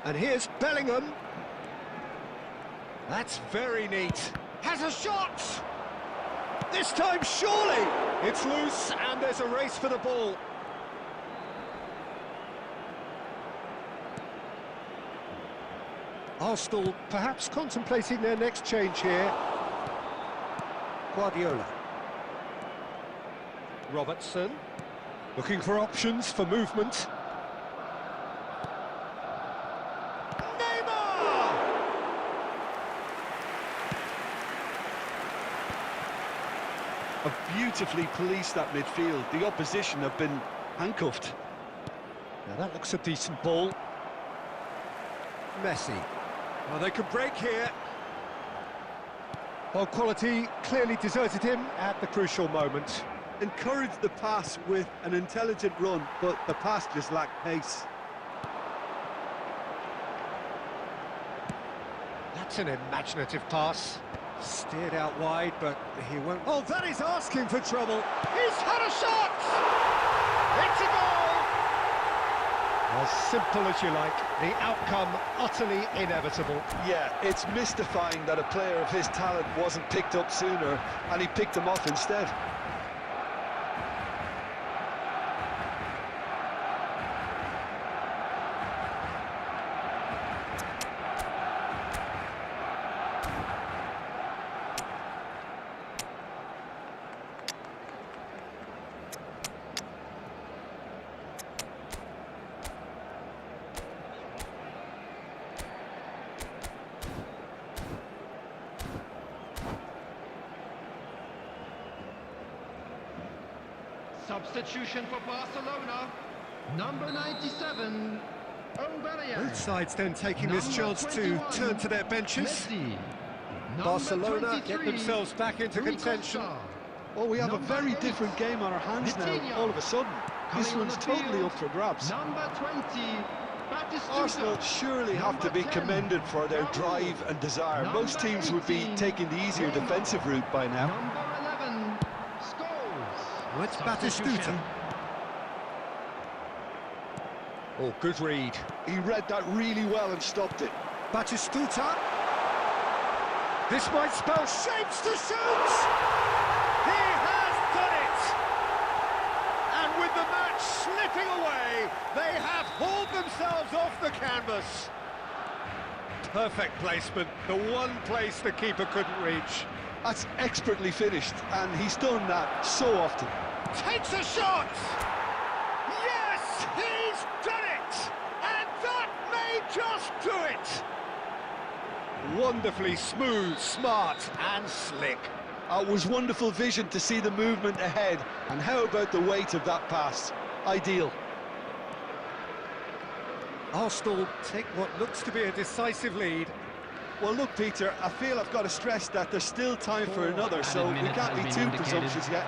And here's Bellingham. That's very neat. Has a shot! This time, surely! It's loose, and there's a race for the ball. Arsenal perhaps contemplating their next change here. Guardiola. Robertson. Looking for options for movement. Have beautifully policed that midfield. The opposition have been handcuffed. Now that looks a decent ball. Messi. Well, they could break here. Well, quality clearly deserted him at the crucial moment. Encouraged the pass with an intelligent run, but the pass just lacked pace. That's an imaginative pass. Steered out wide, but he won't... Oh, that is asking for trouble. He's had a shot! It's a goal! As simple as you like, the outcome utterly inevitable. Yeah, it's mystifying that a player of his talent wasn't picked up sooner, and he picked him off instead. Substitution for Barcelona, number 97, Aubameyang. Both sides then taking this chance to turn to their benches. Messi. Barcelona get themselves back into contention. Well, we have a very different game on our hands now, all of a sudden. This one's totally up for grabs. Number 20, Batistuta. Arsenal surely have to be commended for their drive and desire. Most teams would be taking the easier defensive route by now. Number 11, Scholes. Well, it's Batistuta. Oh, good read. He read that really well and stopped it. Batistuta. This might spell shapes to shoot! He has done it! And with the match slipping away, they have hauled themselves off the canvas. Perfect placement, the one place the keeper couldn't reach. That's expertly finished, and he's done that so often. Takes a shot! Yes, he's done it! And that may just do it! Wonderfully smooth, smart and slick. It was wonderful vision to see the movement ahead, and how about the weight of that pass? Ideal. Arsenal take what looks to be a decisive lead. Well, look, Peter, I feel I've got to stress that there's still time for another, so we can't be too presumptuous yet.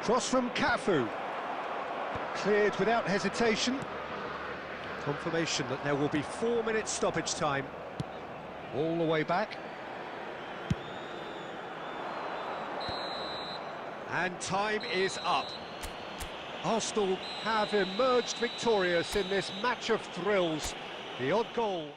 Cross from Cafu. Cleared without hesitation. Confirmation that there will be 4 minutes stoppage time. All the way back. And time is up. Arsenal have emerged victorious in this match of thrills. The odd goal...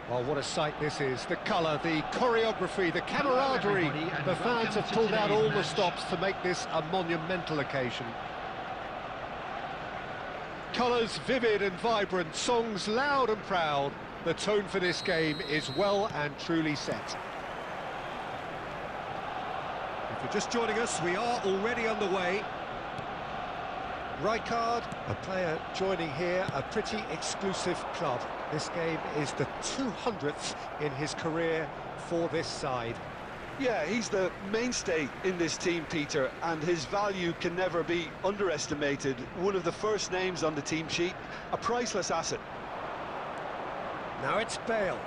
Well, what a sight this is. The colour, the choreography, the camaraderie. The fans have pulled out all the stops to make this a monumental occasion. Colours vivid and vibrant, songs loud and proud. The tone for this game is well and truly set. If you're just joining us, we are already underway. Rijkaard, a player joining here, a pretty exclusive club. This game is the 200th in his career for this side. Yeah, he's the mainstay in this team, Peter, and his value can never be underestimated. One of the first names on the team sheet, a priceless asset. Now it's Bale.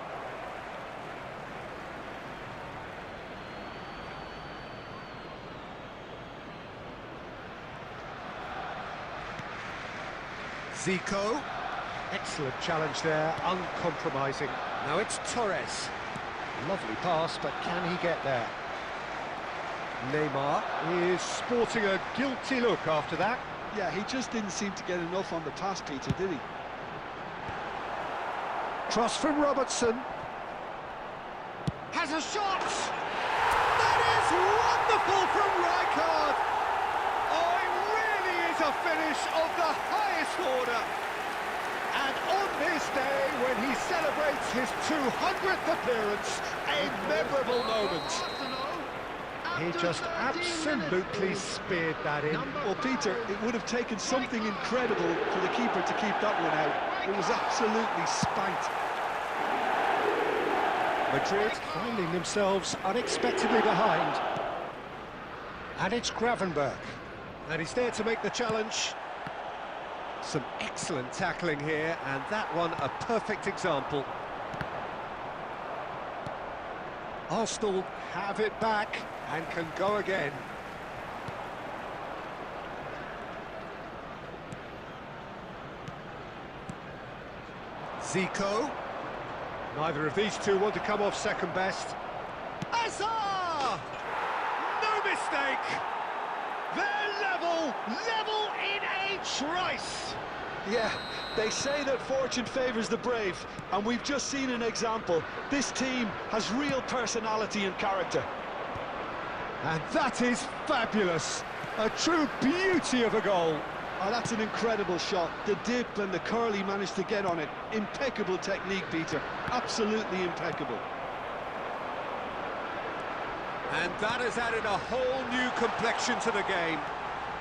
Zico. Excellent challenge there, uncompromising. Now it's Torres. Lovely pass, but can he get there? Neymar is sporting a guilty look after that. Yeah, he just didn't seem to get enough on the pass, Peter, did he? Cross from Robertson. Has a shot! That is wonderful from Rijkaard! Oh, it really is a finish of the highest order. And on this day, when he celebrates his 200th appearance, a memorable moment. He just absolutely speared that in. Well, Peter, it would have taken something incredible for the keeper to keep that one out. It was absolutely spanked. Madrid finding themselves unexpectedly behind. And it's Gravenberch. And he's there to make the challenge. Some excellent tackling here, and that one a perfect example. Arsenal have it back and can go again. Zico. Neither of these two want to come off second best. Azar! No mistake! They're level in a trice! Yeah, they say that fortune favours the brave, and we've just seen an example. This team has real personality and character. And that is fabulous! A true beauty of a goal. Oh, that's an incredible shot. The dip and the curl he managed to get on it. Impeccable technique, Peter. Absolutely impeccable. And that has added a whole new complexion to the game.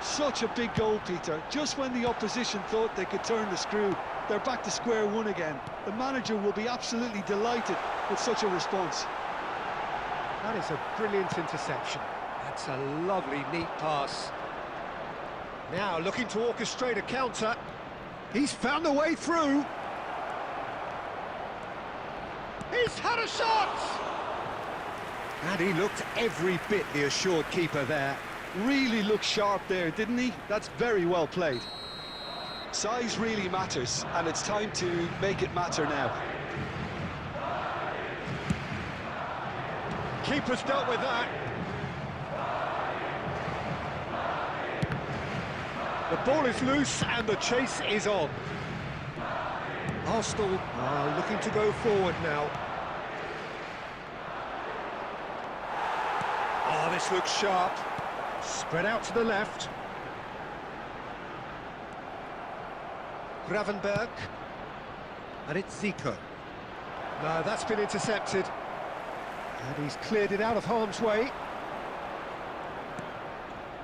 Such a big goal, Peter. Just when the opposition thought they could turn the screw, they're back to square one again. The manager will be absolutely delighted with such a response. That is a brilliant interception. That's a lovely, neat pass. Now looking to orchestrate a counter. He's found a way through. He's had a shot! And he looked every bit the assured keeper there. Really looked sharp there, didn't he? That's very well played. Size really matters, and it's time to make it matter now. Keeper's dealt with that. The ball is loose and the chase is on. Arsenal are looking to go forward now. Oh, this looks sharp. Spread out to the left. Gravenberch. And it's Zico. No, that's been intercepted. And he's cleared it out of harm's way.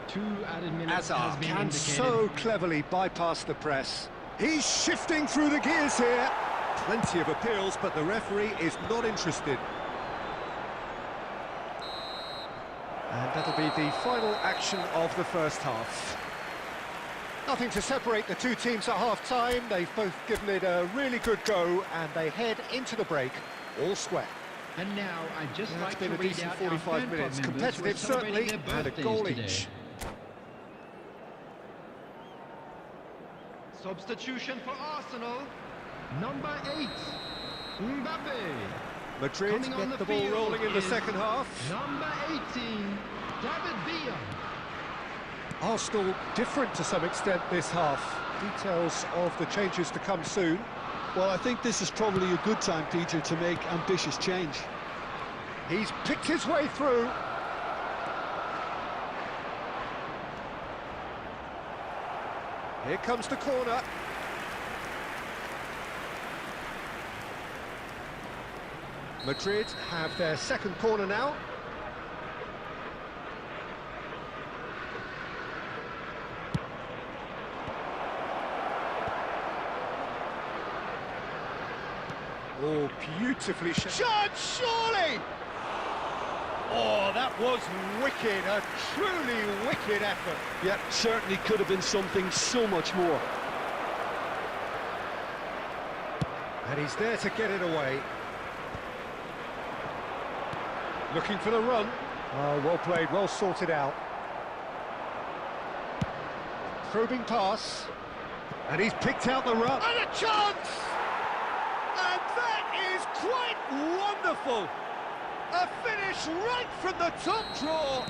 2 added minutes Azar has been can indicated. so cleverly bypass the press. He's shifting through the gears here. Plenty of appeals, but the referee is not interested. And that'll be the final action of the first half. Nothing to separate the two teams at half-time. They've both given it a really good go, and they head into the break all square. And now I'd just That's like been to a read decent out 45 our fan minutes. club members who are Competitive, certainly, celebrating their and a birthdays goal today. each. Substitution for Arsenal, number 8, Mbappe. Madrid Coming on get the the ball field rolling in the is second half. Number 18, David Villa. Arsenal different to some extent this half. Details of the changes to come soon. Well, I think this is probably a good time, Peter, to make ambitious change. He's picked his way through. Here comes the corner. Madrid have their second corner now. Oh, beautifully shot. Surely! Oh, that was wicked, a truly wicked effort. Yeah, certainly could have been something so much more. And he's there to get it away. Looking for the run. Oh, well played, well sorted out. Probing pass. And he's picked out the run. And a chance! And that is quite wonderful. A finish right from the top draw.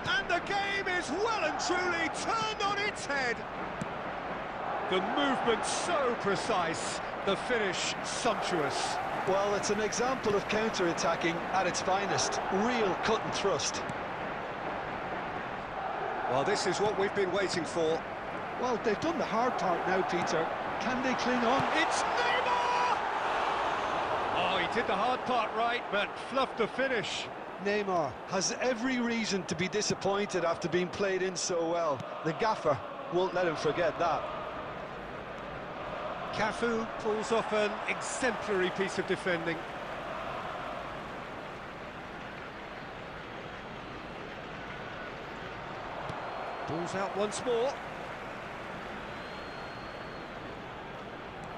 And the game is well and truly turned on its head. The movement so precise, the finish sumptuous. Well, it's an example of counter-attacking at its finest. Real cut and thrust. Well, this is what we've been waiting for. Well, they've done the hard part now, Peter. Can they cling on? It's Neymar! Oh, he did the hard part right, but fluffed the finish. Neymar has every reason to be disappointed after being played in so well. The gaffer won't let him forget that. Cafu pulls off an exemplary piece of defending. Ball's out once more.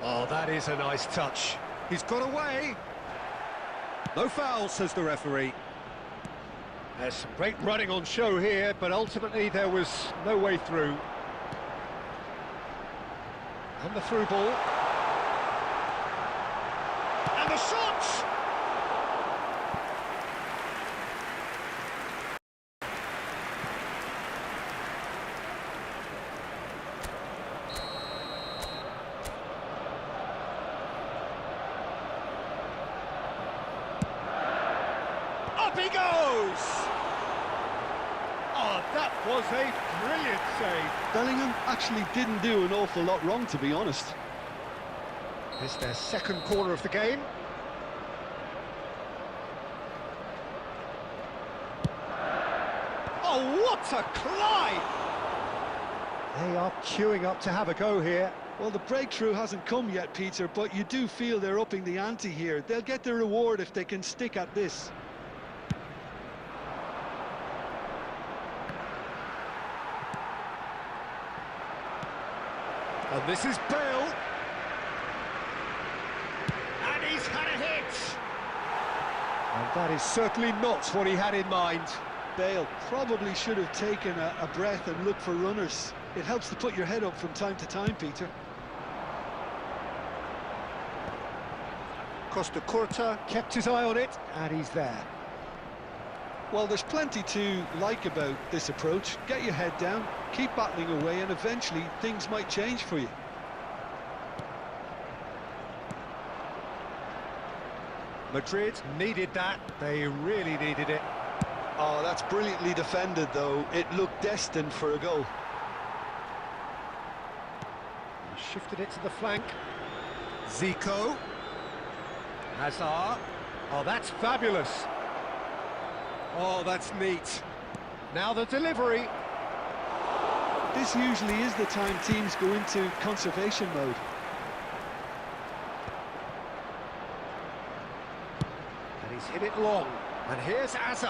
Oh, that is a nice touch. He's got away. No foul, says the referee. There's some great running on show here, but ultimately there was no way through. And the through ball. And the shot! Up he goes! Oh, that was a brilliant save. Bellingham actually didn't do an awful lot wrong, to be honest. It's their second corner of the game. Oh, what a climb! They are queuing up to have a go here. Well, the breakthrough hasn't come yet, Peter, but you do feel they're upping the ante here. They'll get their reward if they can stick at this. And this is Bale. And he's had a hit! And that is certainly not what he had in mind. Bale probably should have taken a breath and looked for runners. It helps to put your head up from time to time, Peter. Costa Curta kept his eye on it, and he's there. Well, there's plenty to like about this approach. Get your head down, keep battling away, and eventually things might change for you. Madrid needed that. They really needed it. Oh, that's brilliantly defended, though. It looked destined for a goal. He shifted it to the flank. Zico. Hazard. Oh, that's fabulous. Oh, that's neat. Now the delivery. This usually is the time teams go into conservation mode. And he's hit it long. And here's Hazard.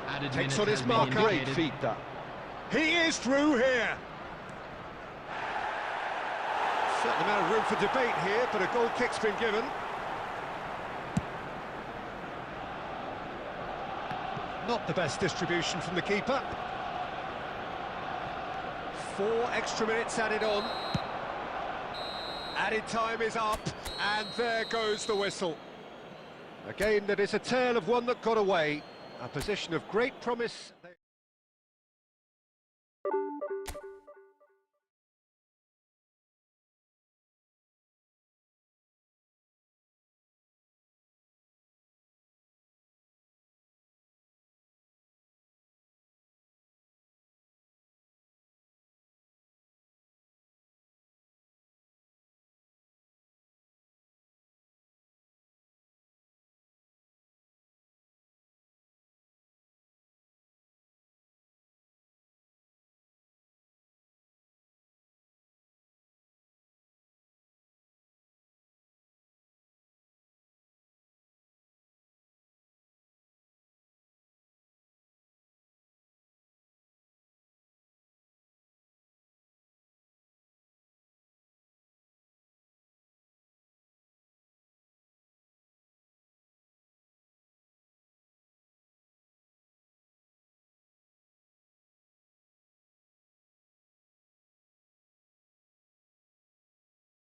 Added Takes minutes on his has been marker. Great indicated. feat, that. He is through here. Certain amount of room for debate here, but a goal kick's been given. Not the best distribution from the keeper. 4 extra minutes added on. Added time is up, and there goes the whistle. A game that is a tale of one that got away. A position of great promise